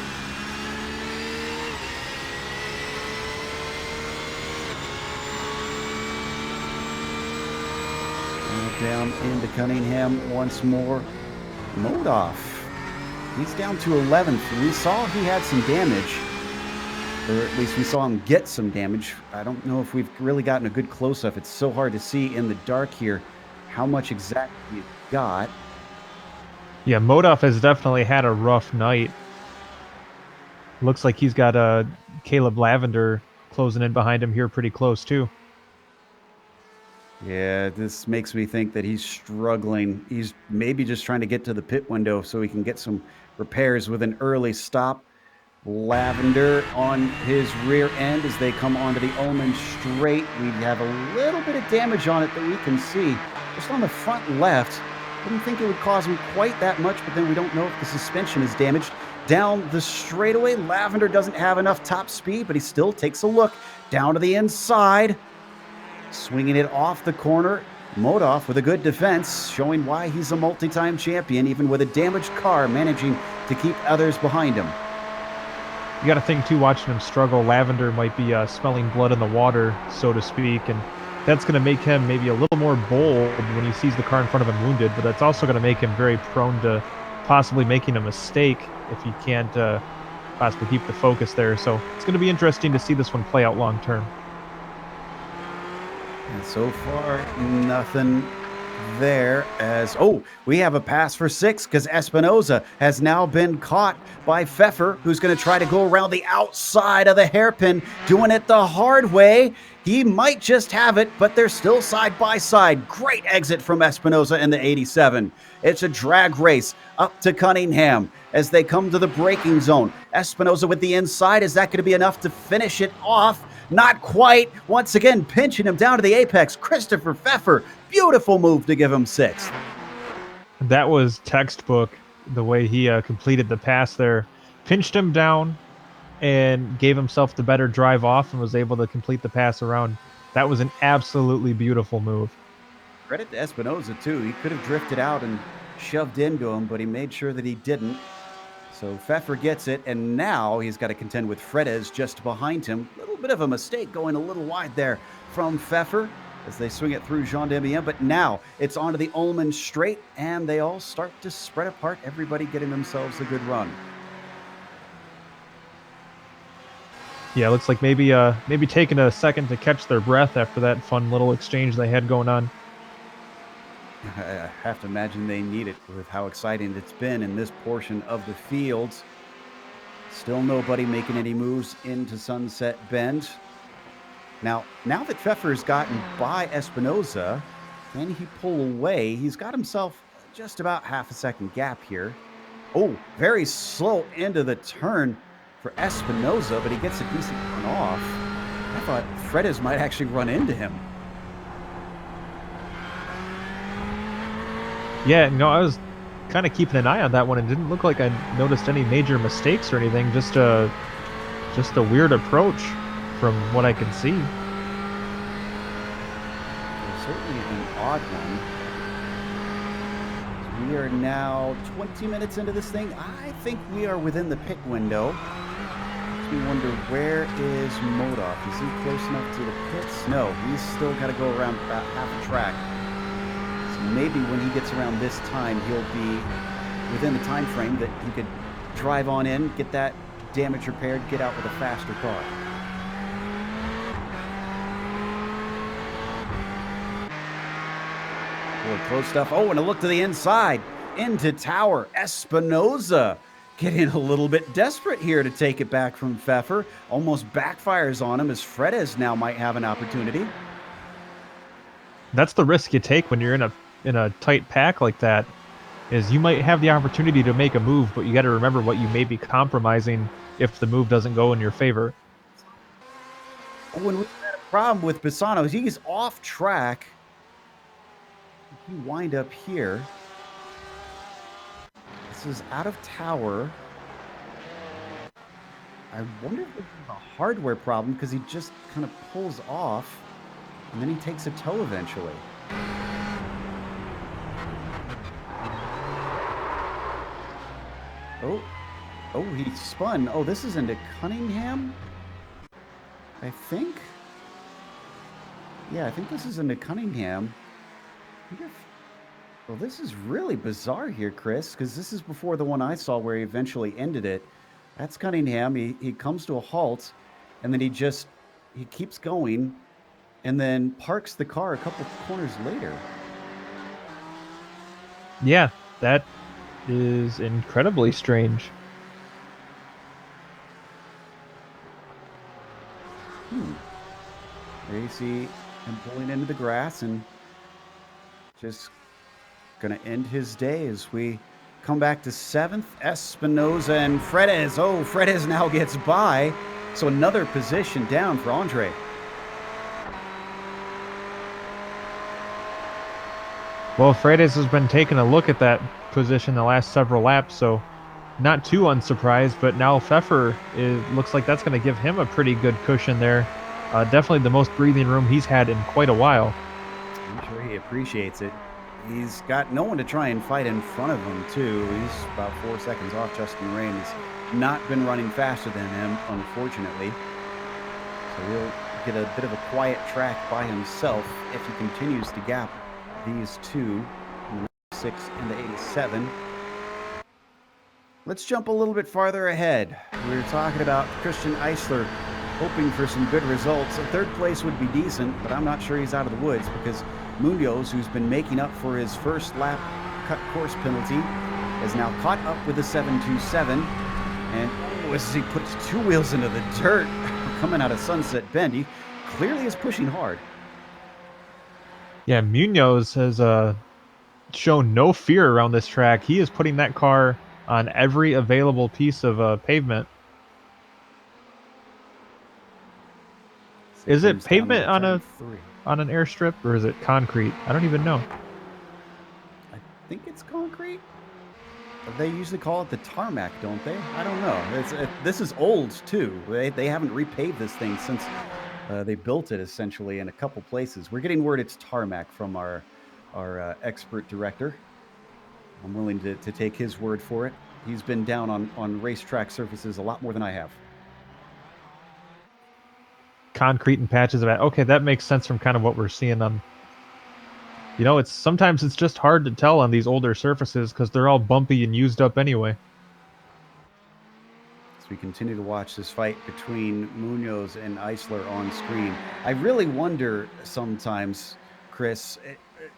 Down into Cunningham once more. Modoff, he's down to 11th. We saw he had some damage, or at least we saw him get some damage. I don't know if we've really gotten a good close-up. It's so hard to see in the dark here how much exactly he's got. Yeah, Modoff has definitely had a rough night. Looks like he's got Caleb Lavender closing in behind him here pretty close too. Yeah, this makes me think that he's struggling. He's maybe just trying to get to the pit window so he can get some repairs with an early stop. Lavender on his rear end as they come onto the Ullman straight. We have a little bit of damage on it that we can see just on the front left. Didn't think it would cause him quite that much, but then we don't know if the suspension is damaged. Down the straightaway, Lavender doesn't have enough top speed, but he still takes a look down to the inside. Swinging it off the corner. Modoff with a good defense, showing why he's a multi-time champion, even with a damaged car, managing to keep others behind him. You got to think too, watching him struggle, Lavender might be smelling blood in the water, so to speak, and that's going to make him maybe a little more bold when he sees the car in front of him wounded, but that's also going to make him very prone to possibly making a mistake if he can't possibly keep the focus there. So it's going to be interesting to see this one play out long term. And so far, nothing there as, oh, we have a pass for 6 because Espinoza has now been caught by Pfeffer, who's going to try to go around the outside of the hairpin, doing it the hard way. He might just have it, but they're still side by side. Great exit from Espinoza in the 87. It's a drag race up to Cunningham as they come to the braking zone. Espinoza with the inside. Is that going to be enough to finish it off? Not quite. Once again, pinching him down to the apex. Christopher Pfeffer. Beautiful move to give him 6th. That was textbook, the way he completed the pass there. Pinched him down and gave himself the better drive off and was able to complete the pass around. That was an absolutely beautiful move. Credit to Espinoza, too. He could have drifted out and shoved into him, but he made sure that he didn't. So Pfeffer gets it, and now he's got to contend with Fredes just behind him. A little bit of a mistake going a little wide there from Pfeffer as they swing it through Jean Demien, but now it's onto the Ullman straight, and they all start to spread apart, everybody getting themselves a good run. Yeah, looks like maybe taking a second to catch their breath after that fun little exchange they had going on. I have to imagine they need it with how exciting it's been in this portion of the field. Still nobody making any moves into Sunset Bend. Now that Pfeffer's gotten by Espinoza, can he pull away? He's got himself just about half a second gap here. Oh, very slow into the turn for Espinoza, but he gets a decent run off. I thought Fredes might actually run into him. Yeah, no, I was kind of keeping an eye on that one. It didn't look like I noticed any major mistakes or anything. Just a weird approach from what I can see. Well, certainly an odd one. We are now 20 minutes into this thing. I think we are within the pit window. Makes me wonder, where is Modoff? Is he close enough to the pits? No, he's still got to go around about half a track. Maybe when he gets around this time, he'll be within the time frame that he could drive on in, get that damage repaired, get out with a faster car. Boy, close stuff. Oh, and a look to the inside, into Tower. Espinoza getting a little bit desperate here to take it back from Pfeffer. Almost backfires on him as Fredes now might have an opportunity. That's the risk you take when you're in a tight pack like that, is you might have the opportunity to make a move, but you got to remember what you may be compromising if the move doesn't go in your favor. When we had a problem with Pisano, he's off track. He wind up here. This is out of Tower. I wonder if it's a hardware problem because he just kind of pulls off and then he takes a tow eventually. Oh, he spun. Oh, this is into Cunningham, I think. Yeah, I think this is into Cunningham. Well, this is really bizarre here, Chris, because this is before the one I saw where he eventually ended it. That's Cunningham. He comes to a halt, and then he keeps going, and then parks the car a couple corners later. Yeah, that is incredibly strange. There you see him pulling into the grass and just going to end his day as we come back to 7th. Espinoza and Fredes. Oh, Fredes now gets by. So another position down for Andre. Well, Fredes has been taking a look at that position the last several laps, so not too unsurprised, but now Pfeffer, it looks like that's going to give him a pretty good cushion there. Definitely the most breathing room he's had in quite a while. I'm sure he appreciates it. He's got no one to try and fight in front of him, too. He's about 4 seconds off Justin Rain. He's not been running faster than him, unfortunately. So he'll get a bit of a quiet track by himself if he continues to gap these two, the 6 and the 87. Let's jump a little bit farther ahead. We were talking about Christian Eisler hoping for some good results. A 3rd place would be decent, but I'm not sure he's out of the woods because Munoz, who's been making up for his first lap cut course penalty, is now caught up with the 727. And as he puts 2 wheels into the dirt coming out of Sunset Bend, he clearly is pushing hard. Yeah, Munoz has shown no fear around this track. He is putting that car on every available piece of pavement. Is it pavement on an airstrip, or is it concrete? I don't even know. I think it's concrete. They usually call it the tarmac, don't they? I don't know. This is old too. They haven't repaved this thing since they built it essentially in a couple places. We're getting word it's tarmac from our expert director. I'm willing to take his word for it. He's been down on racetrack surfaces a lot more than I have. Concrete and patches of it. Okay, that makes sense from kind of what we're seeing on. You know, sometimes it's just hard to tell on these older surfaces because they're all bumpy and used up anyway. As we continue to watch this fight between Munoz and Eisler on screen, I really wonder sometimes, Chris,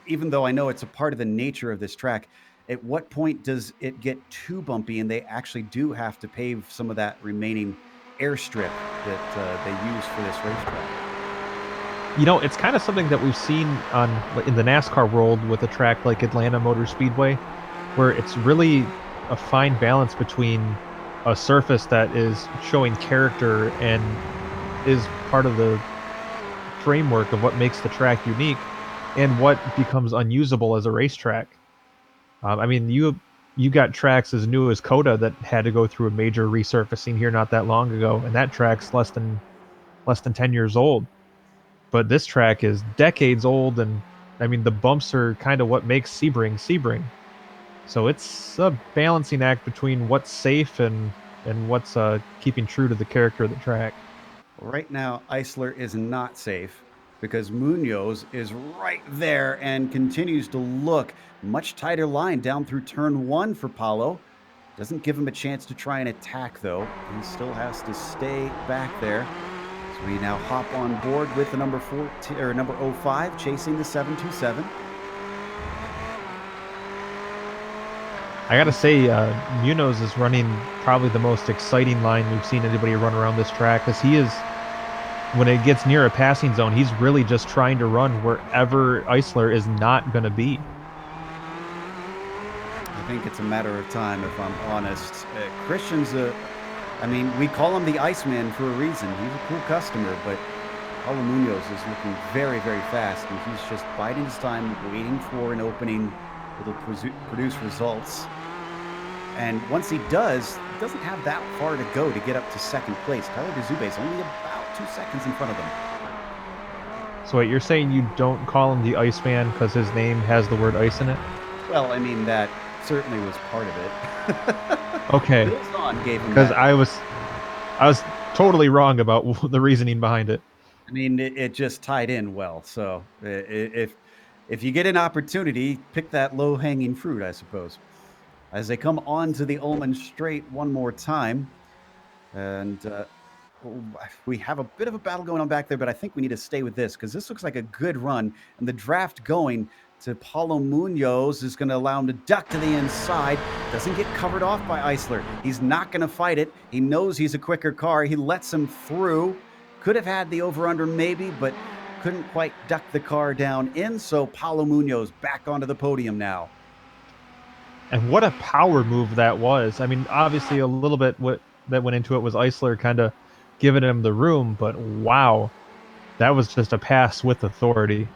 even though I know it's a part of the nature of this track, at what point does it get too bumpy and they actually do have to pave some of that remaining airstrip that they use for this racetrack? You know, it's kind of something that we've seen in the NASCAR world with a track like Atlanta Motor Speedway, where it's really a fine balance between a surface that is showing character and is part of the framework of what makes the track unique and what becomes unusable as a racetrack. I mean, you got tracks as new as Coda that had to go through a major resurfacing here not that long ago, and that track's less than 10 years old. But this track is decades old, and I mean the bumps are kind of what makes Sebring. So it's a balancing act between what's safe and what's keeping true to the character of the track. Right now, Eisler is not safe because Munoz is right there and continues to look. Much tighter line down through turn 1 for Paulo. Doesn't give him a chance to try and attack, though. He still has to stay back there. So we now hop on board with the number 14 or number 05 chasing the 727. I gotta say, Munoz is running probably the most exciting line we've seen anybody run around this track, because he is, when it gets near a passing zone, he's really just trying to run wherever Eisler is not going to be. I think it's a matter of time, if I'm honest. Christian's I mean, we call him the Iceman for a reason. He's a cool customer, but Paulo Munoz is looking very, very fast, and he's just biding his time, waiting for an opening that'll produce results. And once he does, he doesn't have that far to go to get up to 2nd place. Tyler DeZube is only about 2 seconds in front of him. So wait, you're saying you don't call him the Iceman because his name has the word ice in it? Well, I mean, that certainly was part of it. Okay. Because I was totally wrong about the reasoning behind it. I mean, it just tied in well. So if you get an opportunity, pick that low-hanging fruit, I suppose. As they come on to the Ullman Straight one more time. And we have a bit of a battle going on back there, but I think we need to stay with this because this looks like a good run and the draft going to Paulo Munoz is going to allow him to duck to the inside. Doesn't get covered off by Eisler. He's not going to fight it. He knows he's a quicker car. He lets him through. Could have had the over-under maybe, but couldn't quite duck the car down in. So Paulo Munoz back onto the podium now. And what a power move that was. I mean, obviously a little bit what that went into it was Eisler kind of giving him the room, but wow, that was just a pass with authority.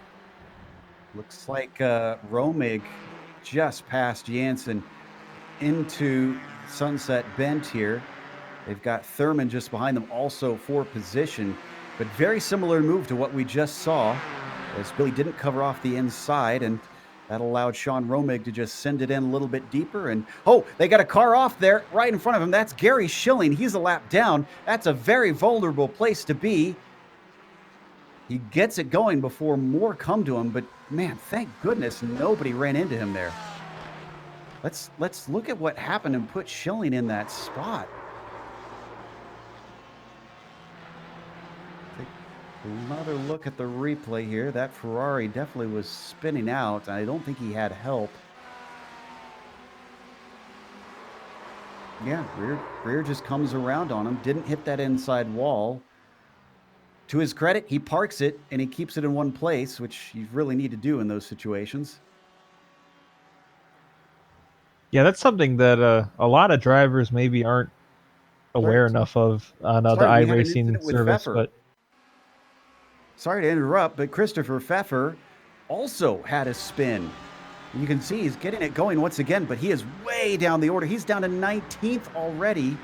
Looks like Romig just passed Jansen into Sunset Bend here. They've got Thurman just behind them also for position, but very similar move to what we just saw as Billy didn't cover off the inside, and that allowed Sean Romig to just send it in a little bit deeper. And oh, they got a car off there right in front of him. That's Gary Schilling. He's a lap down. That's a very vulnerable place to be. He gets it going before more come to him, but man, thank goodness nobody ran into him there. Let's look at what happened and put Schilling in that spot. Take another look at the replay here. That Ferrari definitely was spinning out. I don't think he had help. Yeah, rear just comes around on him. Didn't hit that inside wall. To his credit, he parks it and he keeps it in one place, which you really need to do in those situations. Yeah, that's something that a lot of drivers maybe aren't aware enough of on the iRacing service. But sorry to interrupt, but Christopher Pfeffer also had a spin. You can see he's getting it going once again, but he is way down the order. He's down to 19th already.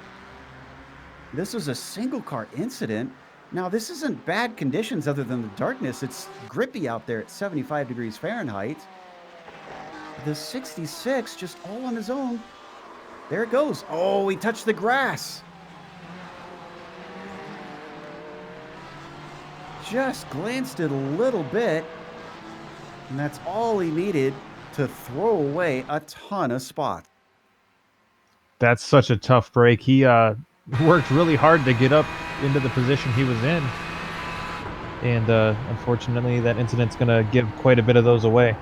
This was a single car incident. Now, this isn't bad conditions other than the darkness. It's grippy out there at 75 degrees Fahrenheit. The 66 just all on his own. There it goes. Oh, he touched the grass. Just glanced it a little bit. And that's all he needed to throw away a ton of spots. That's such a tough break. He worked really hard to get up into the position he was in, and unfortunately that incident's gonna give quite a bit of those away.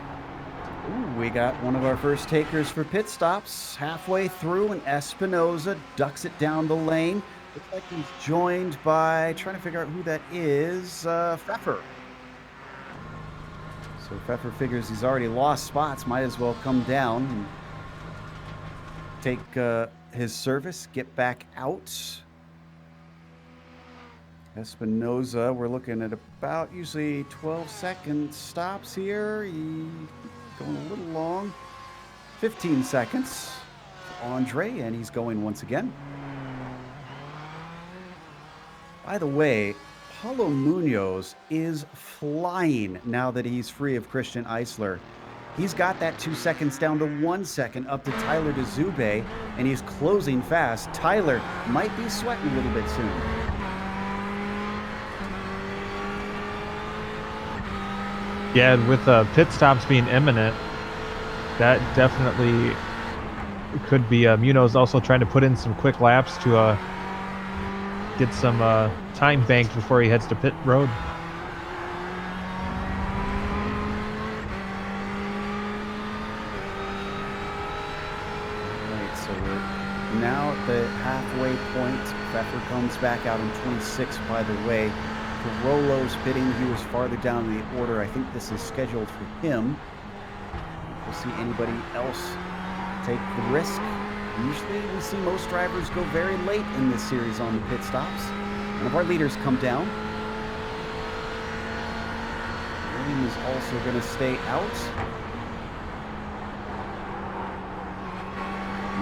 Ooh, we got one of our first takers for pit stops halfway through, and Espinoza ducks it down the lane. Looks like he's joined by, trying to figure out who that is, Pfeffer. So Pfeffer figures he's already lost spots, might as well come down and take his service, get back out. Espinoza, we're looking at about usually 12-second stops here. He's going a little long. 15 seconds for Andre, and he's going once again. By the way, Paulo Munoz is flying now that he's free of Christian Eisler. He's got that 2 seconds down to 1 second up to Tyler DeZube, and he's closing fast. Tyler might be sweating a little bit soon. Yeah, with pit stops being imminent, that definitely could be Munoz also trying to put in some quick laps to get some time banked before he heads to pit road. Right, so we're now at the halfway point. Pfeffer comes back out in 26, by the way. Carollo's pitting. He was farther down in the order. I think this is scheduled for him. We'll see anybody else take the risk. Usually we see most drivers go very late in this series on the pit stops. One of our leaders come down. William is also going to stay out.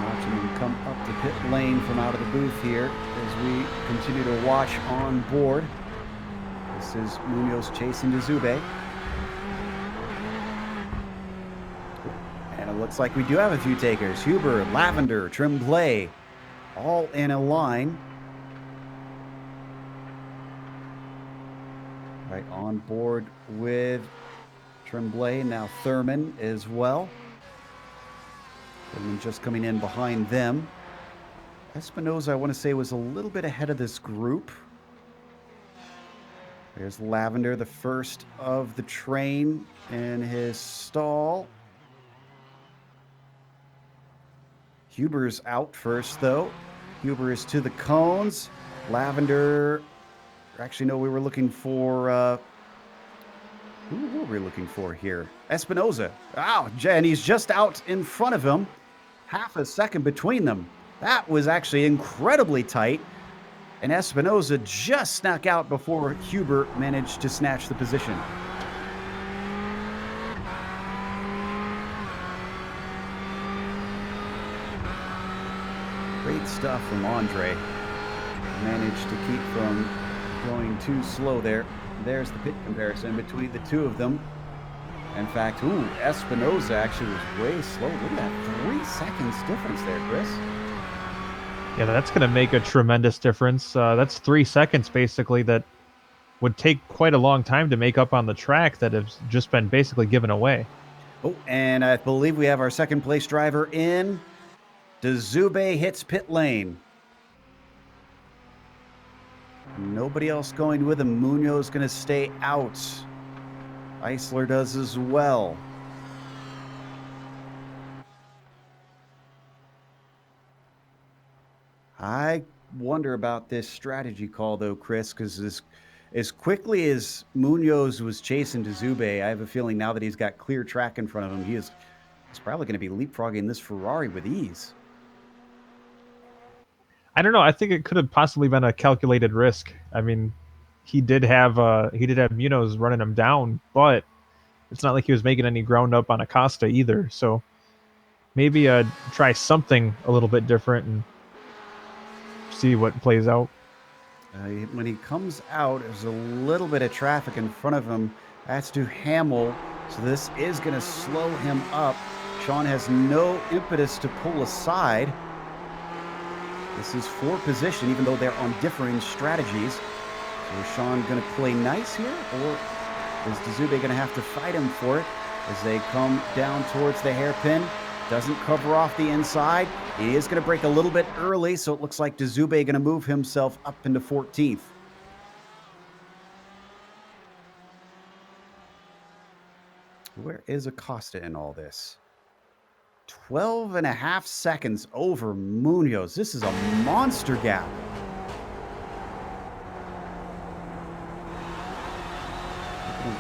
Watching him come up the pit lane from out of the booth here as we continue to watch on board. This is Munoz chasing DeZube. And it looks like we do have a few takers. Huber, Lavender, Tremblay, all in a line. Right on board with Tremblay, now Thurman as well. Thurman just coming in behind them. Espinoza, I want to say, was a little bit ahead of this group. There's Lavender, the first of the train in his stall. Huber's out first, though. Huber is to the cones. Lavender, actually, no, we were looking for, who were we looking for here? Espinoza. Wow, and he's just out in front of him. Half a second between them. That was actually incredibly tight. And Espinoza just snuck out before Huber managed to snatch the position. Great stuff from Andre. Managed to keep from going too slow there. There's the pit comparison between the two of them. In fact, Espinoza actually was way slow. Look at that, 3 seconds difference there, Chris. Yeah, that's going to make a tremendous difference. That's 3 seconds, basically, that would take quite a long time to make up on the track that has just been basically given away. Oh, and I believe we have our second place driver in. Dzube hits pit lane. Nobody else going with him. Munoz going to stay out. Eisler does as well. I wonder about this strategy call, though, Chris, because as quickly as Munoz was chasing Dzube, I have a feeling now that he's got clear track in front of him, he's probably going to be leapfrogging this Ferrari with ease. I don't know. I think it could have possibly been a calculated risk. I mean, he did have Munoz running him down, but it's not like he was making any ground up on Acosta either. So maybe try something a little bit different and see what plays out. When he comes out, there's a little bit of traffic in front of him. That's to Hamill, so this is going to slow him up. Sean has no impetus to pull aside. This is for position, even though they're on differing strategies. So is Sean going to play nice here, or is Dzube going to have to fight him for it as they come down towards the hairpin? Doesn't cover off the inside. He is going to break a little bit early, so it looks like Dzube going to move himself up into 14th. Where is Acosta in all this? 12.5 seconds over Munoz. This is a monster gap.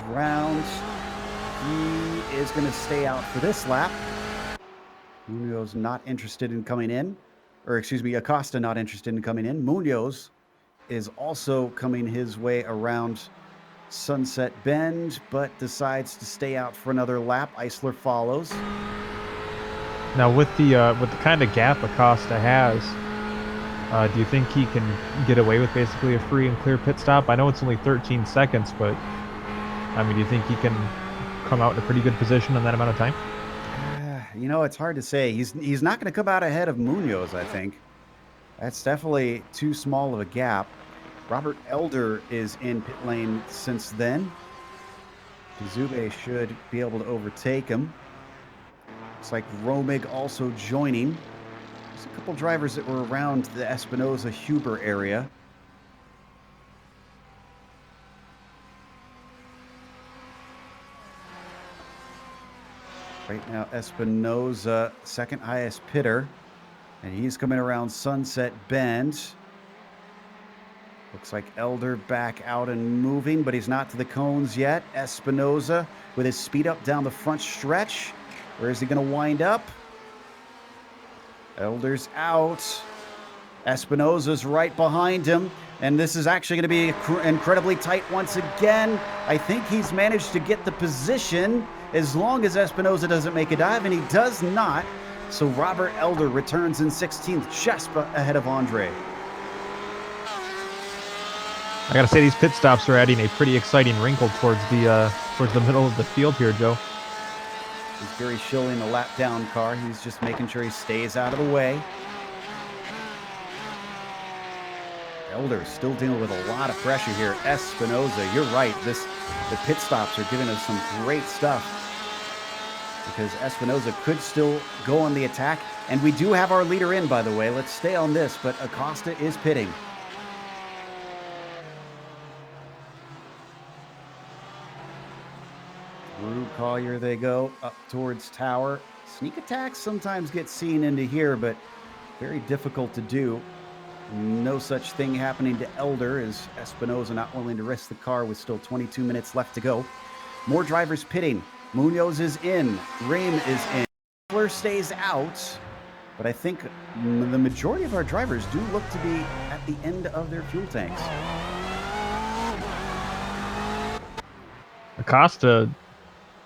Rounds. He is going to stay out for this lap. Munoz not interested in coming in. Or excuse me, Acosta not interested in coming in. Munoz is also coming his way around Sunset Bend, but decides to stay out for another lap. Eisler follows. Now, with the kind of gap Acosta has, do you think he can get away with basically a free and clear pit stop? I know it's only 13 seconds, but I mean, do you think he can come out in a pretty good position in that amount of time? You know, it's hard to say. He's not going to come out ahead of Munoz, I think. That's definitely too small of a gap. Robert Elder is in pit lane since then. Dzube should be able to overtake him. Looks like Romig also joining. There's a couple drivers that were around the Espinoza-Huber area. Right now, Espinoza, second highest pitter, and he's coming around Sunset Bend. Looks like Elder back out and moving, but he's not to the cones yet. Espinoza with his speed up down the front stretch. Where is he going to wind up? Elder's out. Espinoza's right behind him, and this is actually going to be incredibly tight once again. I think he's managed to get the position as long as Espinoza doesn't make a dive, and he does not. So Robert Elder returns in 16th, just ahead of Andre. I gotta say, these pit stops are adding a pretty exciting wrinkle towards the middle of the field here, Joe. He's Gary Schilling, the lap down car. He's just making sure he stays out of the way. Elder still dealing with a lot of pressure here. Espinoza, you're right. The pit stops are giving us some great stuff, because Espinoza could still go on the attack. And we do have our leader in, by the way. Let's stay on this, but Acosta is pitting. Collier they go up towards Tower. Sneak attacks sometimes get seen into here, but very difficult to do. No such thing happening to Elder, as Espinoza not willing to risk the car with still 22 minutes left to go. More drivers pitting. Munoz is in. Rehm is in. Fleur stays out. But I think the majority of our drivers do look to be at the end of their fuel tanks. Acosta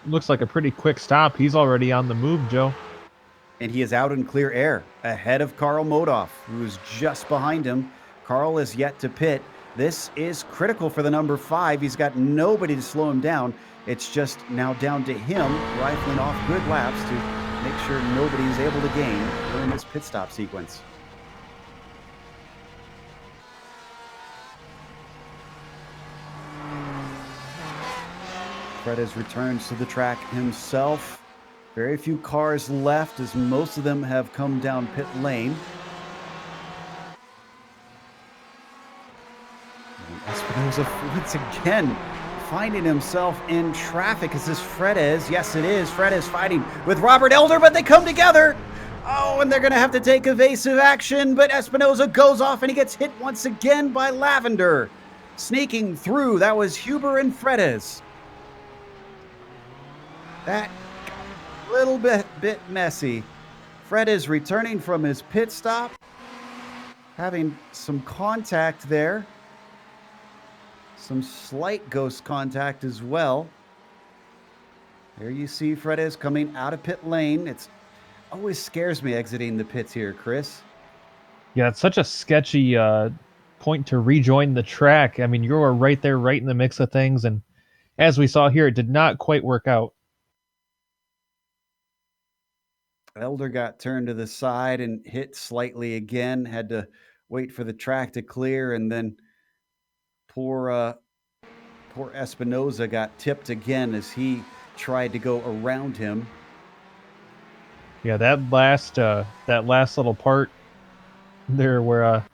looks like a pretty quick stop. He's already on the move, Joe. And he is out in clear air, ahead of Karl Modoff, who is just behind him. Karl is yet to pit. This is critical for the number 5. He's got nobody to slow him down. It's just now down to him, rifling off good laps to make sure nobody is able to gain during this pit stop sequence. Fredes returns to the track himself. Very few cars left, as most of them have come down pit lane. And Espinoza once again finding himself in traffic. Is this Fredes? Yes, it is. Fredes fighting with Robert Elder, but they come together. Oh, and they're going to have to take evasive action, but Espinoza goes off and he gets hit once again by Lavender. Sneaking through, that was Huber and Fredes. That little bit messy. Fredes returning from his pit stop, having some contact there. Some slight ghost contact as well. There you see Fredes coming out of pit lane. It always scares me exiting the pits here, Chris. Yeah, it's such a sketchy point to rejoin the track. I mean, you were right there, right in the mix of things. And as we saw here, it did not quite work out. Elder got turned to the side and hit slightly again. Had to wait for the track to clear, and then poor Espinoza got tipped again as he tried to go around him. Yeah, that last little part there where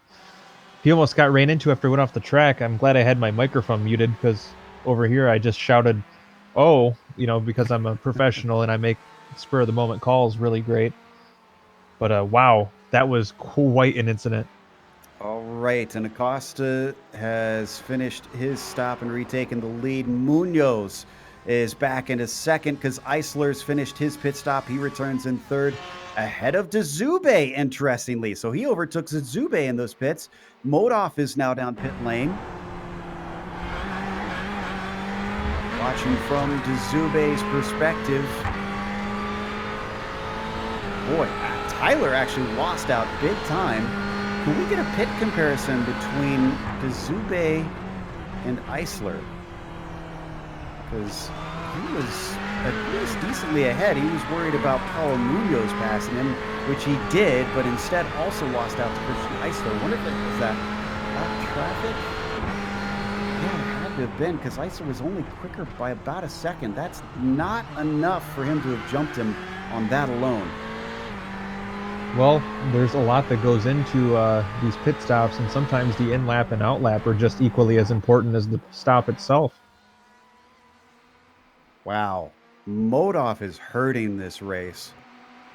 he almost got ran into after he went off the track. I'm glad I had my microphone muted, because over here I just shouted, "Oh," because I'm a professional and I make spur of the moment calls really great. But wow, that was quite an incident. All right, and Acosta has finished his stop and retaken the lead. Munoz is back into second because Eisler's finished his pit stop. He returns in third, ahead of Dzube, interestingly. So he overtook Dzube in those pits. Modoff is now down pit lane. Watching from Dzube's perspective. Boy, Tyler actually lost out big time. Can we get a pit comparison between Dzube and Eisler? Because he was at least decently ahead. He was worried about Paulo Munoz passing him, which he did, but instead also lost out to Christian Eisler. I wonder if it was that out traffic? Yeah, it had to have been, because Eisler was only quicker by about a second. That's not enough for him to have jumped him on that alone. Well, there's a lot that goes into these pit stops, and sometimes the in-lap and out-lap are just equally as important as the stop itself. Wow. Modoff is hurting this race.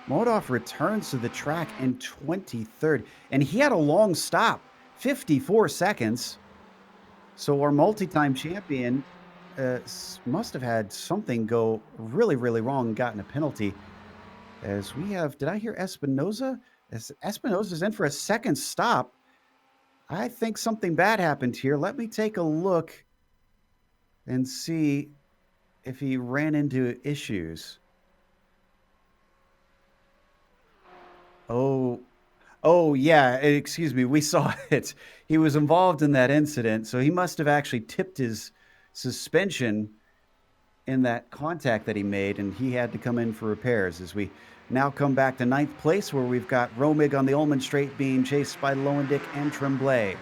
Modoff returns to the track in 23rd, and he had a long stop, 54 seconds. So our multi-time champion must have had something go really, really wrong and gotten a penalty. As we have, did I hear Espinoza? Espinoza's in for a second stop. I think something bad happened here. Let me take a look and see if he ran into issues. Oh yeah, excuse me. We saw it. He was involved in that incident, so he must have actually tipped his suspension in that contact that he made, and he had to come in for repairs. As we now come back to 9th place, where we've got Romig on the Ullman Straight being chased by Lowendick and Tremblay.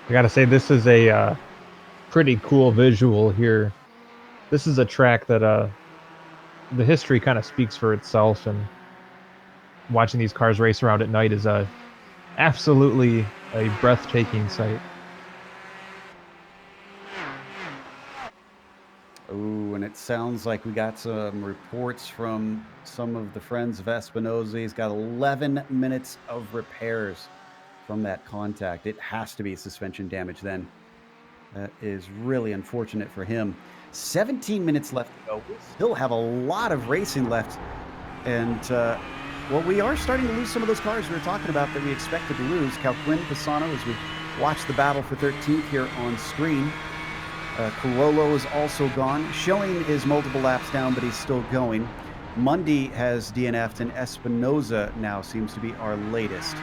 I gotta say, this is a pretty cool visual here. This is a track that the history kind of speaks for itself, and watching these cars race around at night is absolutely a breathtaking sight. Oh, and it sounds like we got some reports from some of the friends of Espinosa. He's got 11 minutes of repairs from that contact. It has to be suspension damage then. That is really unfortunate for him. 17 minutes left to go. We still have a lot of racing left. And, well, we are starting to lose some of those cars we were talking about that we expected to lose. Calquin, Pisano, as we watch the battle for 13th here on screen. Carollo is also gone. Schilling is multiple laps down, but he's still going. Mundy has DNF'd, and Espinosa now seems to be our latest.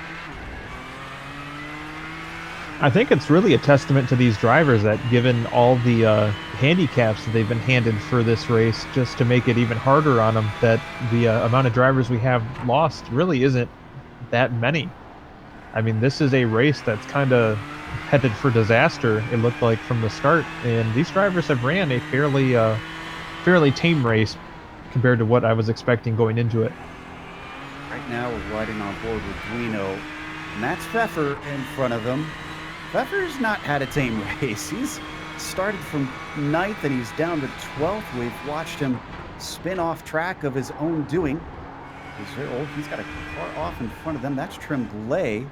I think it's really a testament to these drivers that, given all the handicaps that they've been handed for this race, just to make it even harder on them, that the amount of drivers we have lost really isn't that many. I mean, this is a race that's kind of headed for disaster, it looked like from the start, and these drivers have ran a fairly tame race compared to what I was expecting going into it. Right now we're riding on board with Guino, and that's Pfeffer in front of him. Pfeffer's not had a tame race. He's started from 9th and he's down to 12th. We've watched him spin off track of his own doing. He's got a car off in front of them. That's Tremblay.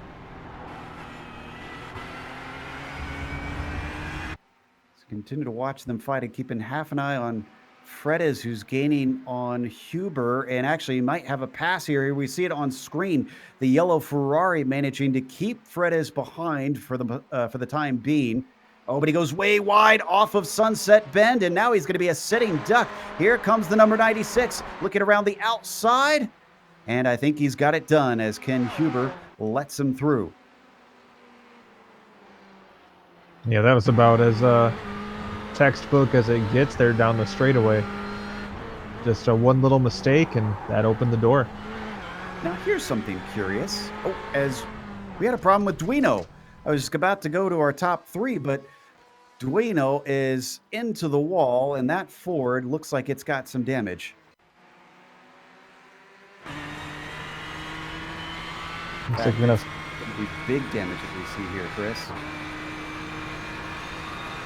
Let's continue to watch them fight and keeping half an eye on Fredes, who's gaining on Huber, and actually might have a pass here. We see it on screen. The yellow Ferrari managing to keep Fredes behind for the time being. Oh, but he goes way wide off of Sunset Bend, and now he's going to be a sitting duck. Here comes the number 96, looking around the outside, and I think he's got it done as Ken Huber lets him through. Yeah, that was about as textbook as it gets there down the straightaway. Just one little mistake and that opened the door. Now here's something curious. Oh, as we had a problem with Duino. I was about to go to our top 3, but Duino is into the wall, and that Ford looks like it's got some damage. Looks like we're gonna be big damage that we see here, Chris.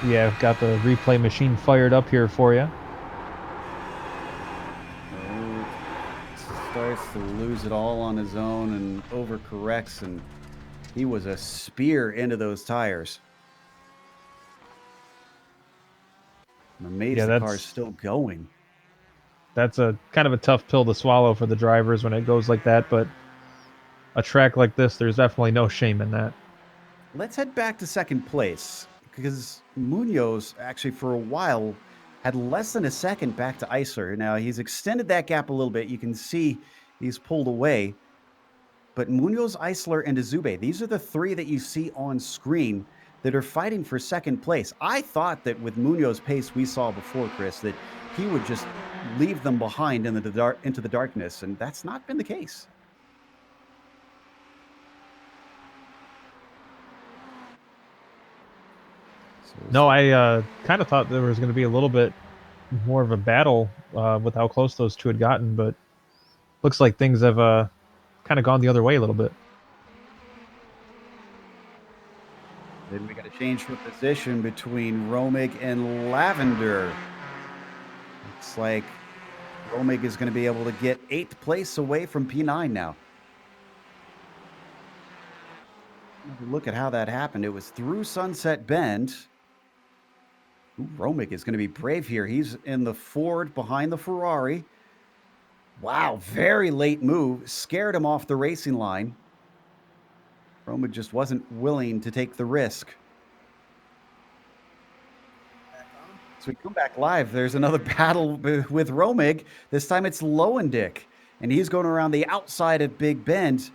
Yeah, I've got the replay machine fired up here for you. Oh, starts to lose it all on his own and overcorrects, and he was a spear into those tires. I'm amazed the car's still going. That's a kind of a tough pill to swallow for the drivers when it goes like that, but a track like this, there's definitely no shame in that. Let's head back to second place, because Munoz actually for a while had less than a second back to Eisler. Now he's extended that gap a little bit. You can see he's pulled away. But Munoz, Eisler, and Azube, these are the 3 that you see on screen that are fighting for second place. I thought that with Munoz's pace we saw before, Chris, that he would just leave them behind into the darkness, and that's not been the case. No, I kind of thought there was going to be a little bit more of a battle with how close those 2 had gotten, but looks like things have kind of gone the other way a little bit. Then we got to change for position between Romig and Lavender. Looks like Romig is going to be able to get 8th place away from P9 now. Look at how that happened. It was through Sunset Bend. Ooh, Romig is going to be brave here. He's in the Ford behind the Ferrari. Wow, very late move. Scared him off the racing line. Romig just wasn't willing to take the risk. So we come back live. There's another battle with Romig. This time it's Lowendick, and he's going around the outside of Big Bend.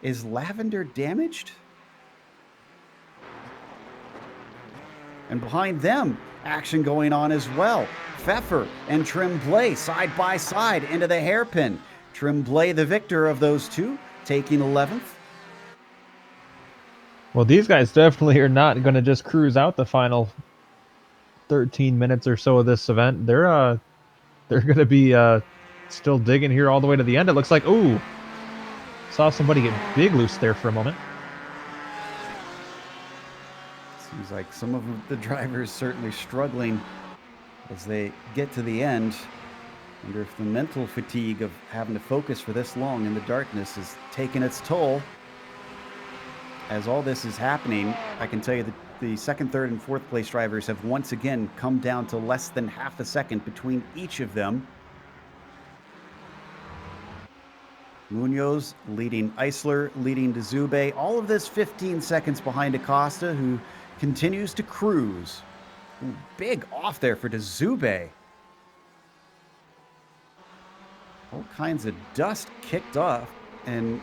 Is Lavender damaged? And behind them, action going on as well. Pfeffer and Tremblay side by side into the hairpin. Tremblay, the victor of those 2, taking 11th. Well, these guys definitely are not going to just cruise out the final 13 minutes or so of this event. They're going to be still digging here all the way to the end. It looks like, ooh, saw somebody get big loose there for a moment. Seems like some of the drivers certainly struggling as they get to the end. Wonder if the mental fatigue of having to focus for this long in the darkness is taking its toll. As all this is happening, I can tell you that the second, third, and fourth place drivers have once again come down to less than half a second between each of them. Munoz leading Eisler, leading Dzube. All of this 15 seconds behind Acosta, who continues to cruise. Ooh, big off there for Dzube. All kinds of dust kicked off, and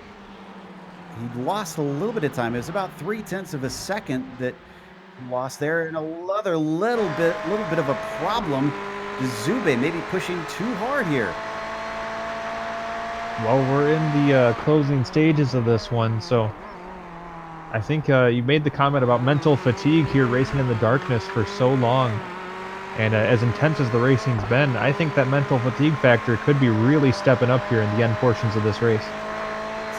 he lost a little bit of time. It was about 0.3 of a second that he lost there, and another little bit of a problem. Dzube maybe pushing too hard here. Well, we're in the closing stages of this one, so I think you made the comment about mental fatigue here, racing in the darkness for so long. And as intense as the racing's been, I think that mental fatigue factor could be really stepping up here in the end portions of this race.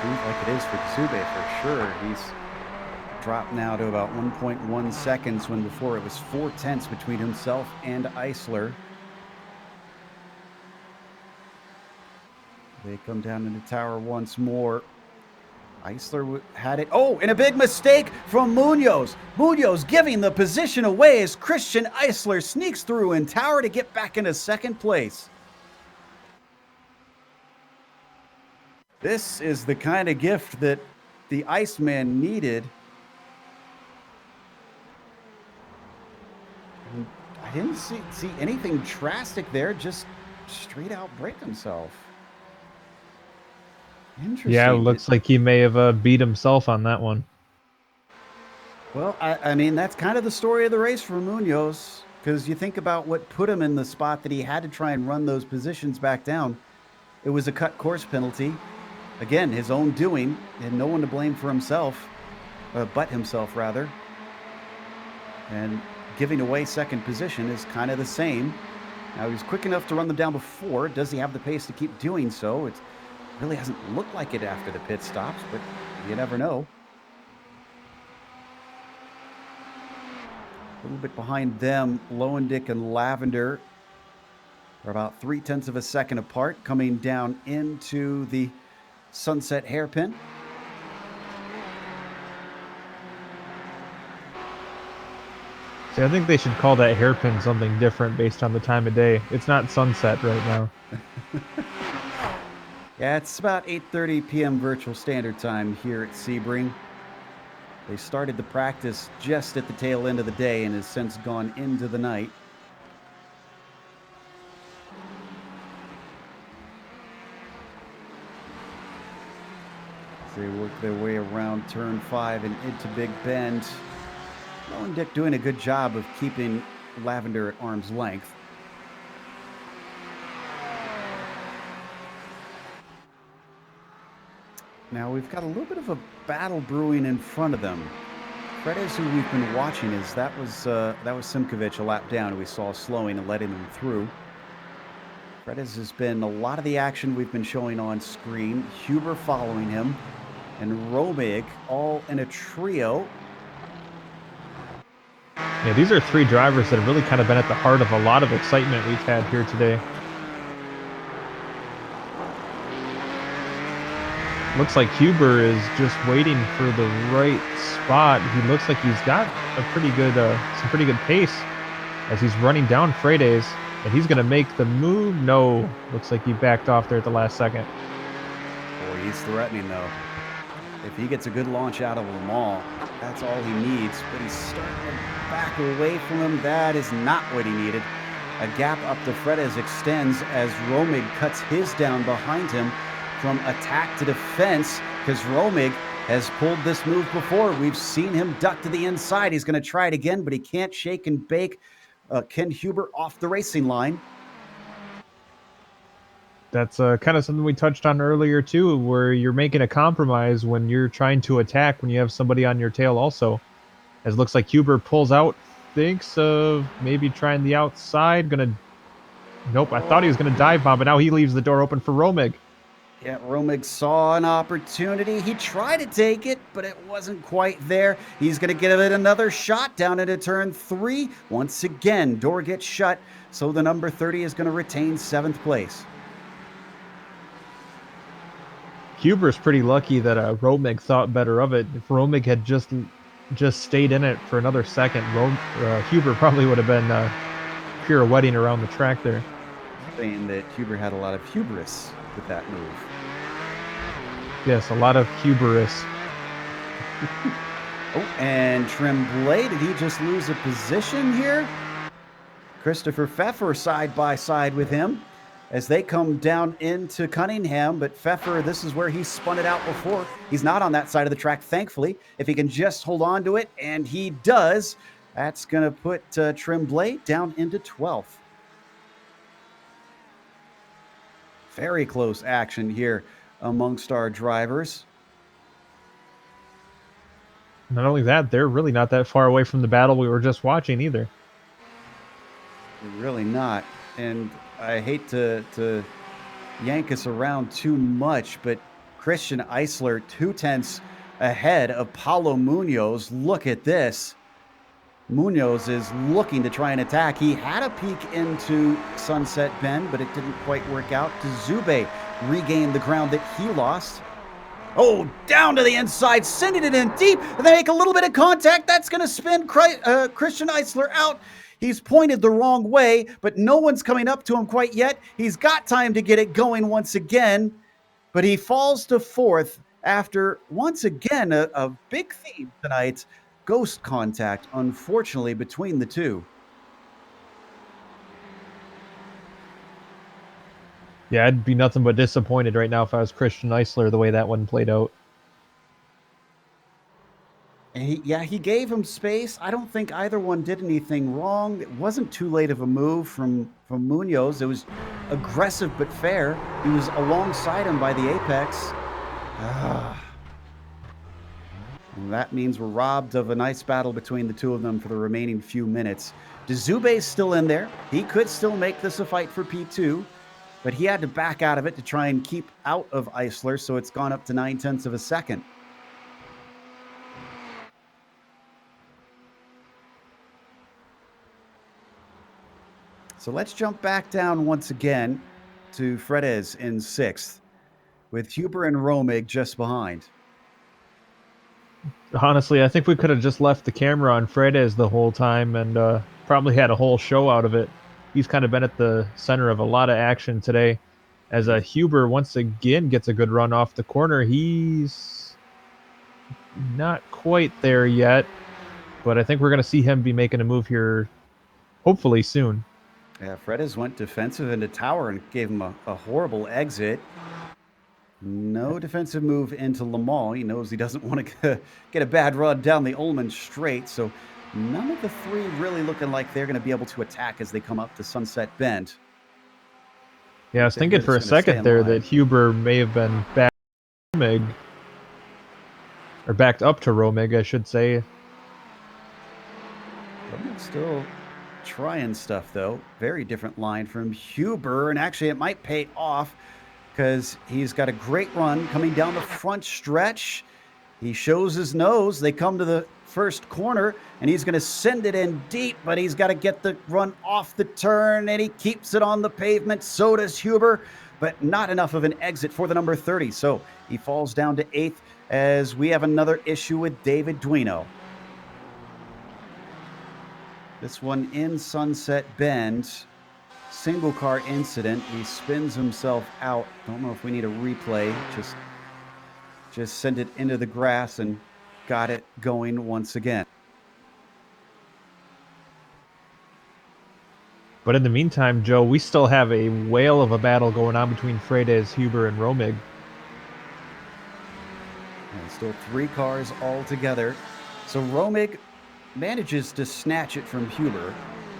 Seems like it is for Dzube for sure. He's dropped now to about 1.1 seconds when before it was 0.4 between himself and Eisler. They come down into tower once more. Eisler had it. Oh, and a big mistake from Munoz. Munoz giving the position away as Christian Eisler sneaks through in tower to get back into second place. This is the kind of gift that the Iceman needed. And I didn't see anything drastic there, just straight out break himself. Interesting. Yeah, it looks like he may have beat himself on that one. Well, I mean, that's kind of the story of the race for Munoz, because you think about what put him in the spot that he had to try and run those positions back down. It was a cut course penalty. Again, his own doing, and no one to blame for himself, but himself, rather. And giving away second position is kind of the same. Now, he was quick enough to run them down before. Does he have the pace to keep doing so? It really hasn't looked like it after the pit stops, but you never know. A little bit behind them, Lowendick and Lavender are about 0.3 of a second apart, coming down into the sunset hairpin. See, I think they should call that hairpin something different based on the time of day. It's not sunset right now. Yeah, it's about 8:30 p.m. virtual standard time here at Sebring. They started the practice just at the tail end of the day and has since gone into the night. As they work their way around turn 5 and into Big Bend. Lowendick doing a good job of keeping Lavender at arm's length. Now we've got a little bit of a battle brewing in front of them. Fredes, who we've been watching, that was Simkovic a lap down, who we saw slowing and letting them through. Fredes has been a lot of the action we've been showing on screen. Huber following him, and Romig all in a trio. Yeah, these are three drivers that have really kind of been at the heart of a lot of excitement we've had here today. Looks like Huber is just waiting for the right spot. He looks like he's got a pretty good, some pretty good pace as he's running down Fredes, and he's going to make the move. No, looks like he backed off there at the last second. Boy, he's threatening though. If he gets a good launch out of them all, that's all he needs. But he's starting to back away from him. That is not what he needed. A gap up to Fredes extends as Romig cuts his down behind him. From attack to defense, because Romig has pulled this move before. We've seen him duck to the inside. He's going to try it again, but he can't shake and bake Ken Huber off the racing line. That's kind of something we touched on earlier, too, where you're making a compromise when you're trying to attack when you have somebody on your tail also. As it looks like Huber pulls out, thinks of maybe trying the outside. Nope, I thought he was going to dive bomb, but now he leaves the door open for Romig. Yeah, Romig saw an opportunity. He tried to take it, but it wasn't quite there. He's going to give it another shot down into turn 3. Once again, door gets shut, so the number 30 is going to retain 7th place. Huber's pretty lucky that Romig thought better of it. If Romig had just stayed in it for another second, Huber probably would have been pirouetting around the track there. Saying that Huber had a lot of hubris with that move. Yes, a lot of hubris. Oh, and Tremblay, did he just lose a position here? Christopher Pfeffer side by side with him as they come down into Cunningham, but Pfeffer, this is where he spun it out before. He's not on that side of the track, thankfully. If he can just hold on to it, and he does, that's going to put Tremblay down into 12th. Very close action here amongst our drivers. Not only that, they're really not that far away from the battle we were just watching either. Really not. And I hate to yank us around too much, but Christian Eisler 2/10 ahead of Paulo Munoz. Look at this. Munoz is looking to try and attack. He had a peek into Sunset Bend, but it didn't quite work out. Dzube regained the ground that he lost. Oh, down to the inside, sending it in deep, and they make a little bit of contact. That's going to spin Christian Eisler out. He's pointed the wrong way, but no one's coming up to him quite yet. He's got time to get it going once again, but he falls to 4th after, once again, a big theme tonight, ghost contact, unfortunately, between the two. Yeah, I'd be nothing but disappointed right now if I was Christian Eisler the way that one played out. And he gave him space. I don't think either one did anything wrong. It wasn't too late of a move from Munoz. It was aggressive but fair. He was alongside him by the apex. And that means we're robbed of a nice battle between the two of them for the remaining few minutes. Dzube's still in there. He could still make this a fight for P2, but he had to back out of it to try and keep out of Eisler, so it's gone up to 9/10 of a second. So let's jump back down once again to Fredes in 6th, with Huber and Romig just behind. Honestly, I think we could have just left the camera on Fredes the whole time and probably had a whole show out of it. He's kind of been at the center of a lot of action today. As Huber once again gets a good run off the corner. He's not quite there yet, but I think we're going to see him be making a move here hopefully soon. Yeah, Fredes went defensive into Tower and gave him a horrible exit. No defensive move into Le Mans. He knows he doesn't want to get a bad run down the Ullman straight, so none of the three really looking like they're going to be able to attack as they come up to Sunset Bend. Yeah, I was thinking for a second there that Huber may have been back to Romig, or backed up to Romig, I should say. Romig's still trying stuff, though. Very different line from Huber, and actually it might pay off because he's got a great run coming down the front stretch. He shows his nose. They come to the first corner, and he's going to send it in deep, but he's got to get the run off the turn, and he keeps it on the pavement. So does Huber, but not enough of an exit for the number 30. So he falls down to 8th as we have another issue with David Duino. This one in Sunset Bend. Single car incident. He spins himself out. Don't know if we need a replay. Just send it into the grass and got it going once again. But in the meantime, Joe, we still have a whale of a battle going on between Fredes, Huber, and Romig. And still 3 cars all together. So Romig manages to snatch it from Huber,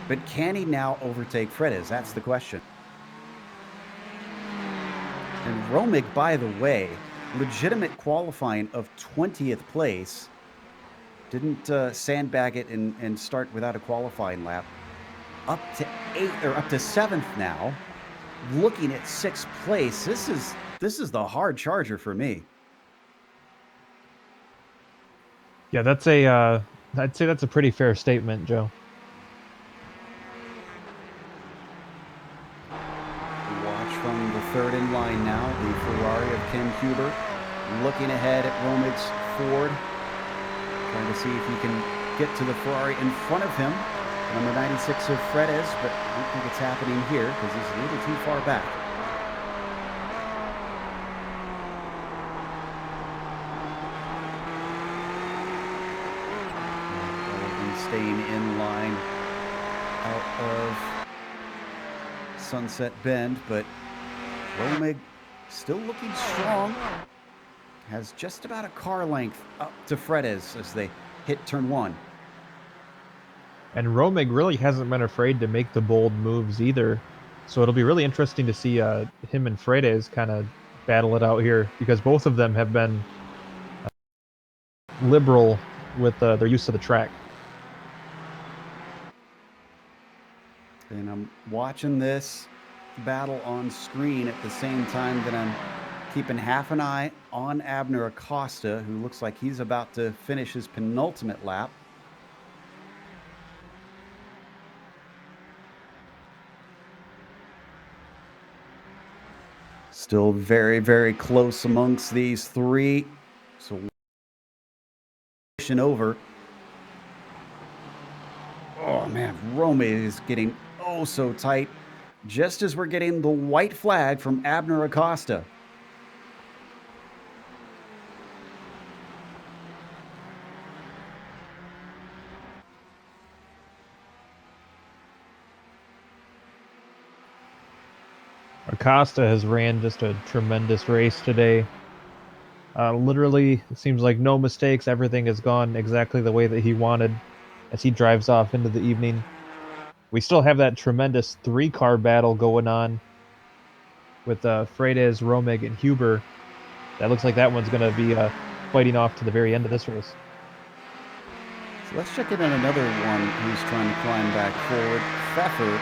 but can he now overtake Fredes? That's the question. And Romig, by the way, legitimate qualifying of 20th place. Didn't sandbag it and start without a qualifying lap. Up to 7th now. looking at 6th place. This is the hard charger for me. Yeah, that's I'd say that's a pretty fair statement, Joe. Watch from the third in line now, the Ferrari of Ken Huber, looking ahead at Romig's Ford, trying to see if he can get to the Ferrari in front of him. Number 96 of Fredes, but I don't think it's happening here because he's a little too far back. Staying in line out of Sunset Bend, but Romig still looking strong. Has just about a car length up to Fredes as they hit turn 1. And Romig really hasn't been afraid to make the bold moves either. So it'll be really interesting to see him and Fredes kind of battle it out here, because both of them have been liberal with their use of the track. And I'm watching this battle on screen at the same time that I'm keeping half an eye on Abner Acosta, who looks like he's about to finish his penultimate lap. Still very, very close amongst these three. So over. Oh man, Romig is getting oh so tight just as we're getting the white flag from Abner Acosta. Acosta has ran just a tremendous race today. Literally, it seems like no mistakes. Everything has gone exactly the way that he wanted as he drives off into the evening. We still have that tremendous 3-car battle going on with Fredes, Romig, and Huber. That looks like that one's going to be fighting off to the very end of this race. So let's check in on another one who's trying to climb back forward. Pfeffer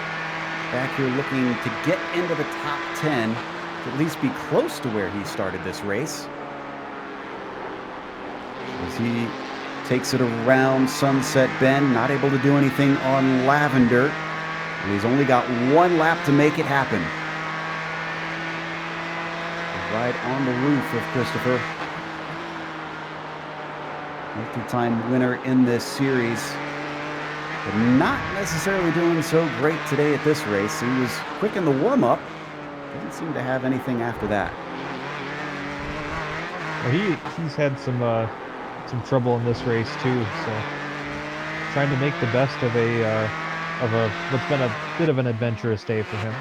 back here looking to get into the top 10, to at least be close to where he started this race. As he takes it around Sunset Bend, not able to do anything on Lavender. And he's only got 1 lap to make it happen. Right on the roof of Christopher. Multi-time winner in this series, but not necessarily doing so great today at this race. He was quick in the warm-up. Didn't seem to have anything after that. Well, he's had some trouble in this race too, so trying to make the best of what's been a bit of an adventurous day for him.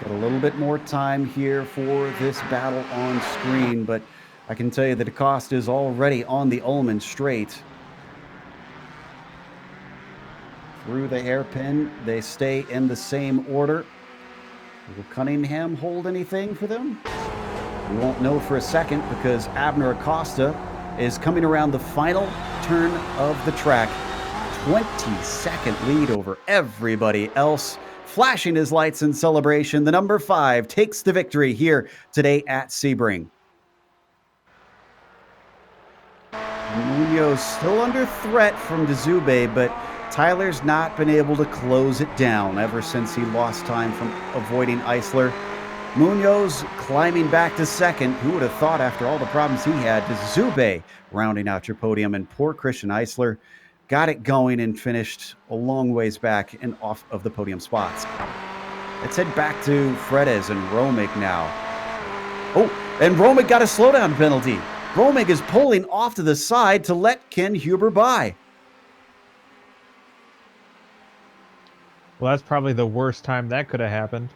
Got a little bit more time here for this battle on screen, but I can tell you that Acosta is already on the Ullman straight. Through the hairpin, they stay in the same order. Will Cunningham hold anything for them? We won't know for a second because Abner Acosta is coming around the final turn of the track. 20-second lead over everybody else. Flashing his lights in celebration, the number 5 takes the victory here today at Sebring. Munoz still under threat from Dzube, but Tyler's not been able to close it down ever since he lost time from avoiding Eisler. Munoz climbing back to second. Who would have thought after all the problems he had? Dzube rounding out your podium, and poor Christian Eisler got it going and finished a long ways back and off of the podium spots. Let's head back to Fredes and Romig now. Oh, and Romig got a slowdown penalty. Romig is pulling off to the side to let Ken Huber by. Well, that's probably the worst time that could have happened.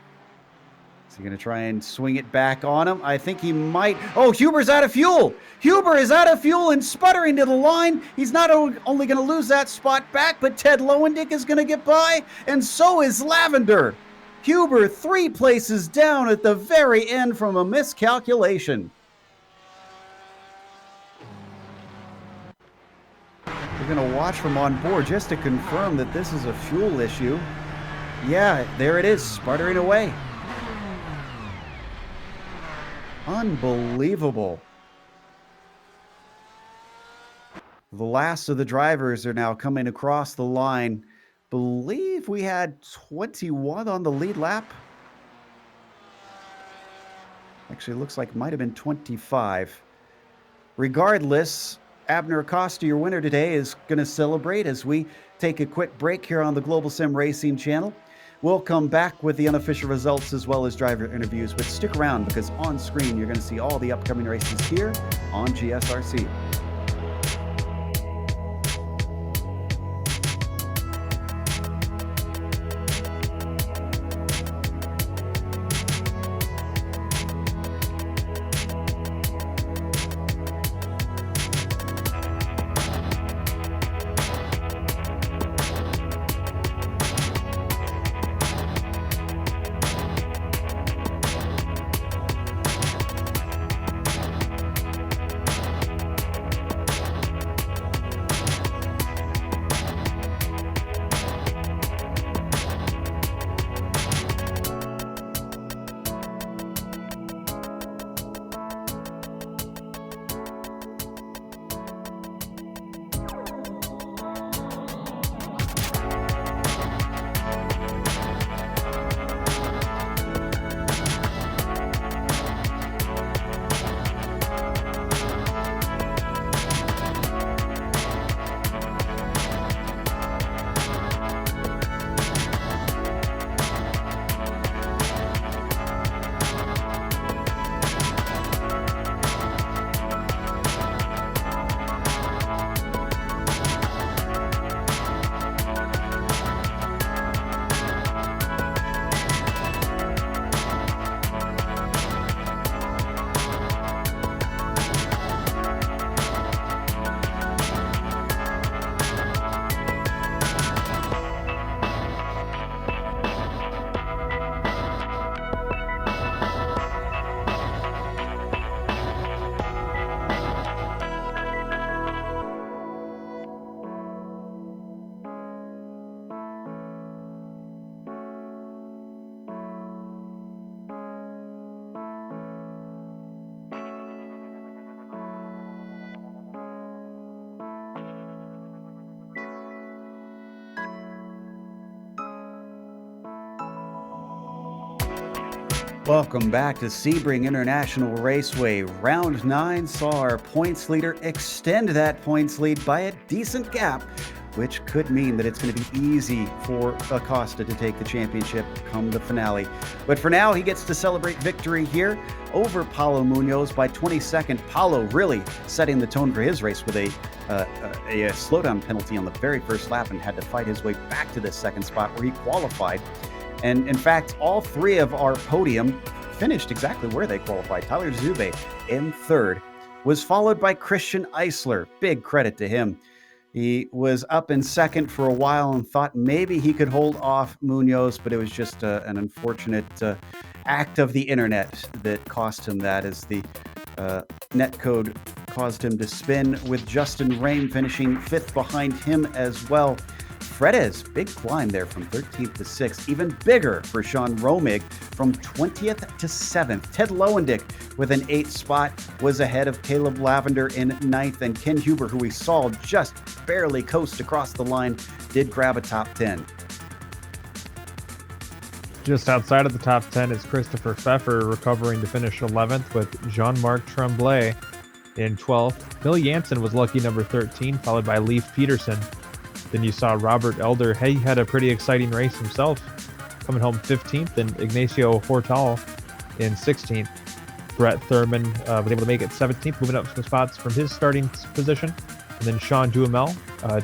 Is he going to try and swing it back on him? I think he might. Oh, Huber's out of fuel. Huber is out of fuel and sputtering to the line. He's not only going to lose that spot back, but Ted Lowendick is going to get by, and so is Lavender. Huber 3 places down at the very end from a miscalculation. We're going to watch from on board just to confirm that this is a fuel issue. Yeah, there it is, sputtering away. Unbelievable. The last of the drivers are now coming across the line. Believe we had 21 on the lead lap. Actually, looks like it might have been 25. Regardless, Abner Acosta, your winner today, is going to celebrate as we take a quick break here on the Global Sim Racing Channel. We'll come back with the unofficial results as well as driver interviews, but stick around because on screen you're going to see all the upcoming races here on GSRC. Welcome back to Sebring International Raceway. Round 9 saw our points leader extend that points lead by a decent gap, which could mean that it's going to be easy for Acosta to take the championship come the finale. But for now, he gets to celebrate victory here over Paulo Munoz by 22nd. Paulo really setting the tone for his race with a slowdown penalty on the very first lap and had to fight his way back to this second spot where he qualified. And in fact, all three of our podium finished exactly where they qualified. Tyler Zube in third was followed by Christian Eisler. Big credit to him. He was up in second for a while and thought maybe he could hold off Munoz, but it was just an unfortunate act of the internet that cost him that, as the netcode caused him to spin, with Justin Rame finishing fifth behind him as well. Fredez, big climb there from 13th to 6th. Even bigger for Sean Romig from 20th to 7th. Ted Lowendick with an 8th spot was ahead of Caleb Lavender in 9th. And Ken Huber, who we saw just barely coast across the line, did grab a top 10. Just outside of the top 10 is Christopher Pfeffer, recovering to finish 11th with Jean-Marc Tremblay in 12th. Bill Jansen was lucky number 13, followed by Leif Peterson. Then you saw Robert Elder. He had a pretty exciting race himself, coming home 15th, and Ignacio Hortal in 16th. Brett Thurman was able to make it 17th, moving up some spots from his starting position. And then Sean Duhamel,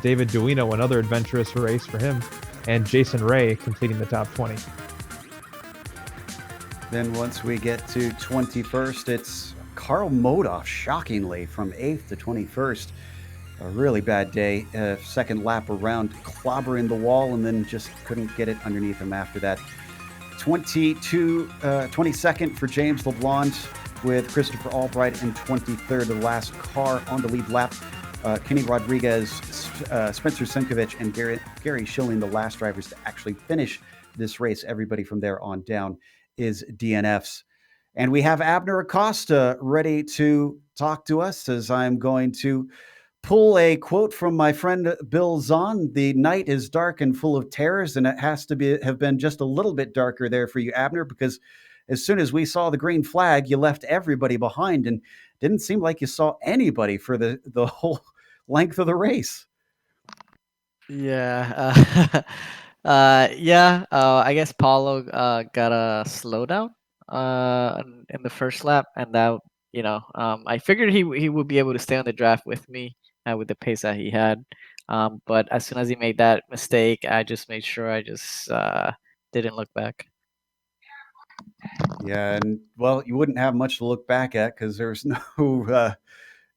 David Duino, another adventurous race for him, and Jason Ray completing the top 20. Then once we get to 21st, it's Carl Modoff, shockingly, from 8th to 21st. A really bad day. Second lap around, clobbering the wall, and then just couldn't get it underneath him after that. 22nd for James LeBlanc, with Christopher Albright in 23rd, the last car on the lead lap. Kenny Rodriguez, Spencer Simkovich, and Gary Schilling, the last drivers to actually finish this race, everybody from there on down is DNFs. And we have Abner Acosta ready to talk to us as I'm going to pull a quote from my friend Bill Zahn. The night is dark and full of terrors, and it has to have been just a little bit darker there for you, Abner, because as soon as we saw the green flag, you left everybody behind and didn't seem like you saw anybody for the whole length of the race. Yeah. Yeah. I guess Paulo got a slowdown in the first lap, and that I figured he would be able to stay on the draft with me with the pace that he had. But as soon as he made that mistake, I just made sure I just didn't look back. Yeah, and well, you wouldn't have much to look back at because there's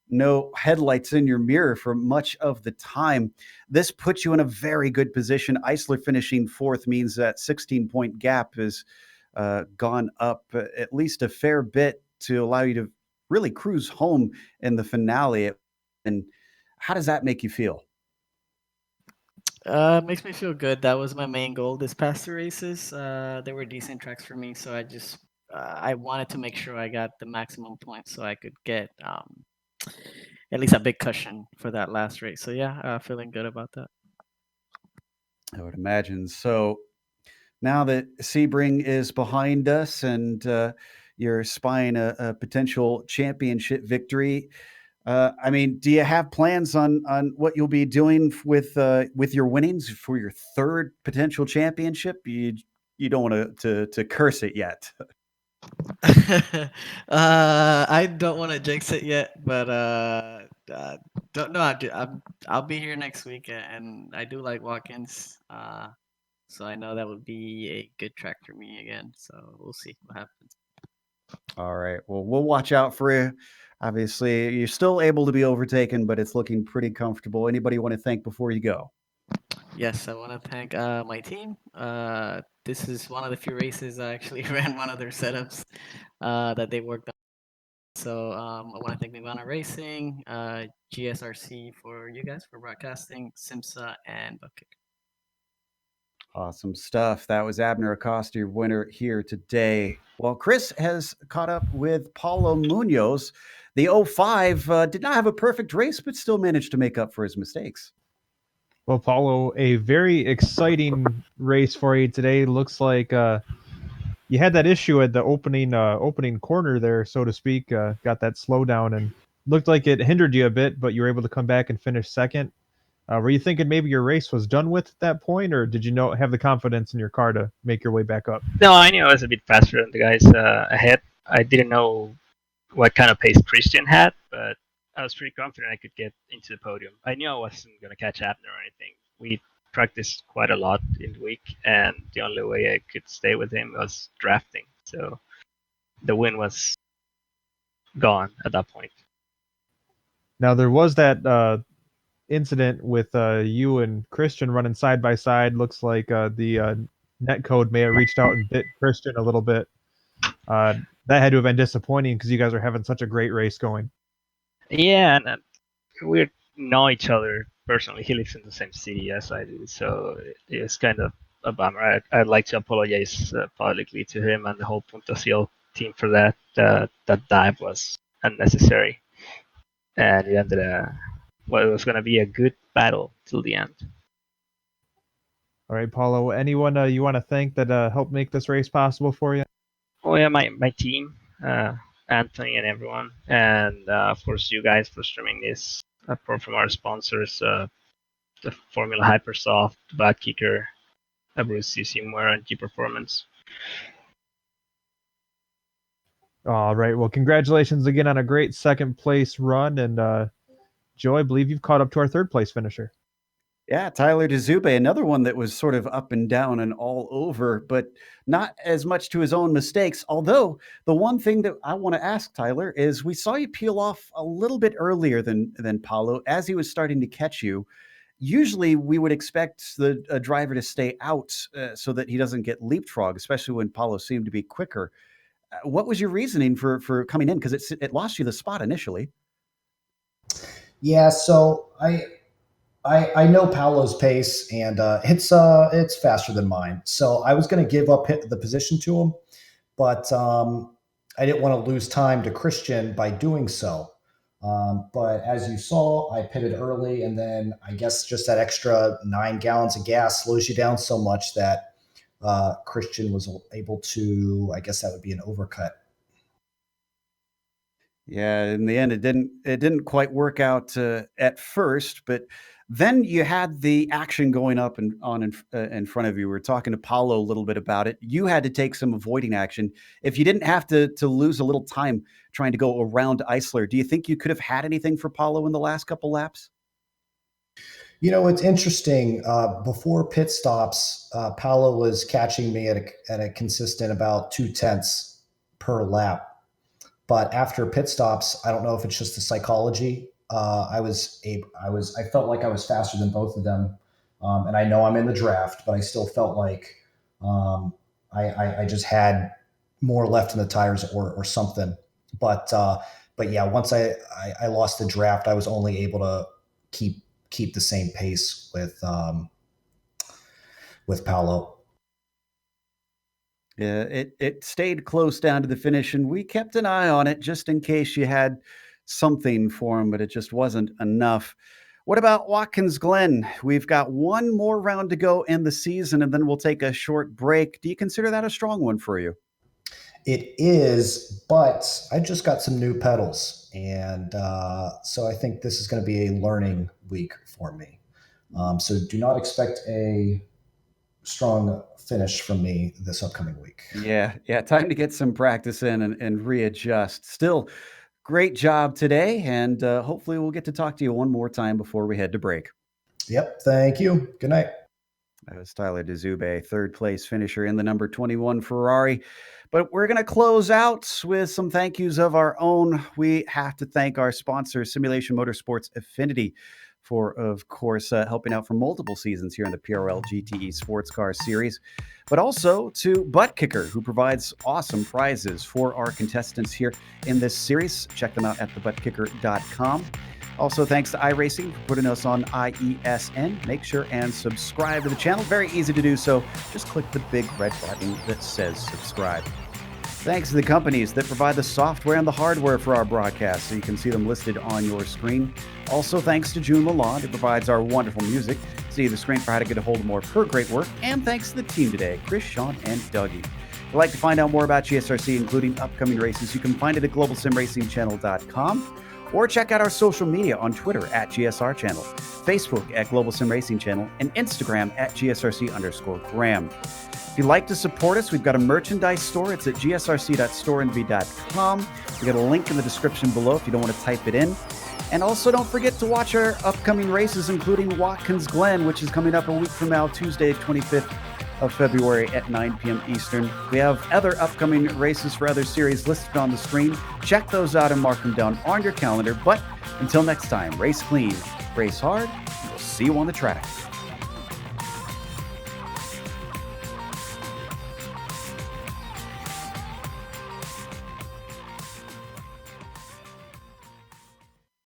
no headlights in your mirror for much of the time. This puts you in a very good position. Eisler finishing fourth means that 16-point gap has gone up at least a fair bit to allow you to really cruise home in the finale. And how does that make you feel? Makes me feel good. That was my main goal this past two races. They were decent tracks for me, so I wanted to make sure I got the maximum points so I could get at least a big cushion for that last race. So yeah, feeling good about that. I would imagine. So now that Sebring is behind us and you're spying a potential championship victory, I mean, do you have plans on what you'll be doing with your winnings for your third potential championship? You don't want to curse it yet. I don't want to jinx it yet, but don't know. I'll be here next week, and I do like walk-ins. So I know that would be a good track for me again. So we'll see what happens. All right. Well, we'll watch out for you. Obviously, you're still able to be overtaken, but it's looking pretty comfortable. Anybody you want to thank before you go? Yes, I want to thank my team. This is one of the few races I actually ran one of their setups that they worked on. So I want to thank Nirvana Racing, GSRC for you guys for broadcasting, SIMMSA, and ButtKicker. Awesome stuff. That was Abner Acosta, your winner here today. Well, Chris has caught up with Paulo Munoz. The 05 did not have a perfect race, but still managed to make up for his mistakes. Well, Paulo, a very exciting race for you today. Looks like you had that issue at the opening corner there, so to speak. Got that slowdown and looked like it hindered you a bit, but you were able to come back and finish second. Were you thinking maybe your race was done with at that point, or did you have the confidence in your car to make your way back up? No, I knew I was a bit faster than the guys ahead. I didn't know what kind of pace Christian had, but I was pretty confident I could get into the podium. I knew I wasn't going to catch Abner or anything. We practiced quite a lot in the week, and the only way I could stay with him was drafting. So the win was gone at that point. Now, there was that incident with you and Christian running side by side. Looks like the net code may have reached out and bit Christian a little bit. That had to have been disappointing because you guys are having such a great race going. Yeah, and we know each other personally. He lives in the same city as I do, so it's kind of a bummer. I'd like to apologize publicly to him and the whole Puntaciel team for that. That dive was unnecessary, and it ended it was going to be a good battle till the end. All right, Paulo. Anyone you want to thank that helped make this race possible for you? Oh yeah, my team, Anthony and everyone, and of course you guys for streaming this. Apart from our sponsors, the Formula Hypersoft, ButtKicker, Bruce Simware, and G Performance. All right. Well, congratulations again on a great second place run, and Joe, I believe you've caught up to our third place finisher. Yeah, Tyler DeZube, another one that was sort of up and down and all over, but not as much to his own mistakes. Although the one thing that I want to ask Tyler is we saw you peel off a little bit earlier than Paulo as he was starting to catch you. Usually we would expect the driver to stay out so that he doesn't get leapfrog, especially when Paulo seemed to be quicker. What was your reasoning for coming in? Because it lost you the spot initially. Yeah, so I know Paolo's pace, and it's faster than mine. So I was going to give up the position to him, but I didn't want to lose time to Christian by doing so. But as you saw, I pitted early, and then I guess just that extra 9 gallons of gas slows you down so much that Christian was able to, I guess that would be an overcut. Yeah, in the end, it didn't quite work out at first, but then you had the action going up and on in front of you. We were talking to Paulo a little bit about it. You had to take some avoiding action. If you didn't have to lose a little time trying to go around Eisler, do you think you could have had anything for Paulo in the last couple laps? You know, it's interesting. Before pit stops, Paolo was catching me at a consistent about 2/10 per lap. But after pit stops, I don't know if it's just the psychology. I felt like I was faster than both of them, and I know I'm in the draft, but I still felt like um, I just had more left in the tires or something. But but yeah, once I lost the draft, I was only able to keep the same pace with Paolo. Yeah, it stayed close down to the finish, and we kept an eye on it just in case you had something for him, but it just wasn't enough. What about Watkins Glen? We've got one more round to go in the season, and then we'll take a short break. Do you consider that a strong one for you? It is, but I just got some new pedals, and so I think this is going to be a learning week for me. So do not expect a strong finish from me this upcoming week. Yeah, time to get some practice in and readjust. Still, great job today, and hopefully we'll get to talk to you one more time before we head to break. Yep. Thank you. Good night. That was Tyler DeZube, third place finisher in the number 21 Ferrari. But we're going to close out with some thank yous of our own. We have to thank our sponsor, Simulation Motorsports Affinity, for, of course, helping out for multiple seasons here in the PRL GTE Sports Car Series, but also to ButtKicker, who provides awesome prizes for our contestants here in this series. Check them out at thebuttkicker.com. Also, thanks to iRacing for putting us on IESN. Make sure and subscribe to the channel. Very easy to do so. Just click the big red button that says subscribe. Thanks to the companies that provide the software and the hardware for our broadcast, so you can see them listed on your screen. Also, thanks to June Lalonde, who provides our wonderful music. See the screen for how to get a hold of more of her great work. And thanks to the team today, Chris, Sean, and Dougie. If you'd like to find out more about GSRC, including upcoming races, you can find it at globalsimracingchannel.com. Or check out our social media on Twitter at GSR Channel, Facebook at Global SimRacing Channel, and Instagram at GSRC_Graham. If you'd like to support us, we've got a merchandise store. It's at gsrc.storenvy.com. We got a link in the description below if you don't want to type it in. And also don't forget to watch our upcoming races, including Watkins Glen, which is coming up a week from now, Tuesday, 25th of February at 9 p.m. Eastern. We have other upcoming races for other series listed on the screen. Check those out and mark them down on your calendar. But until next time, race clean, race hard, and we'll see you on the track.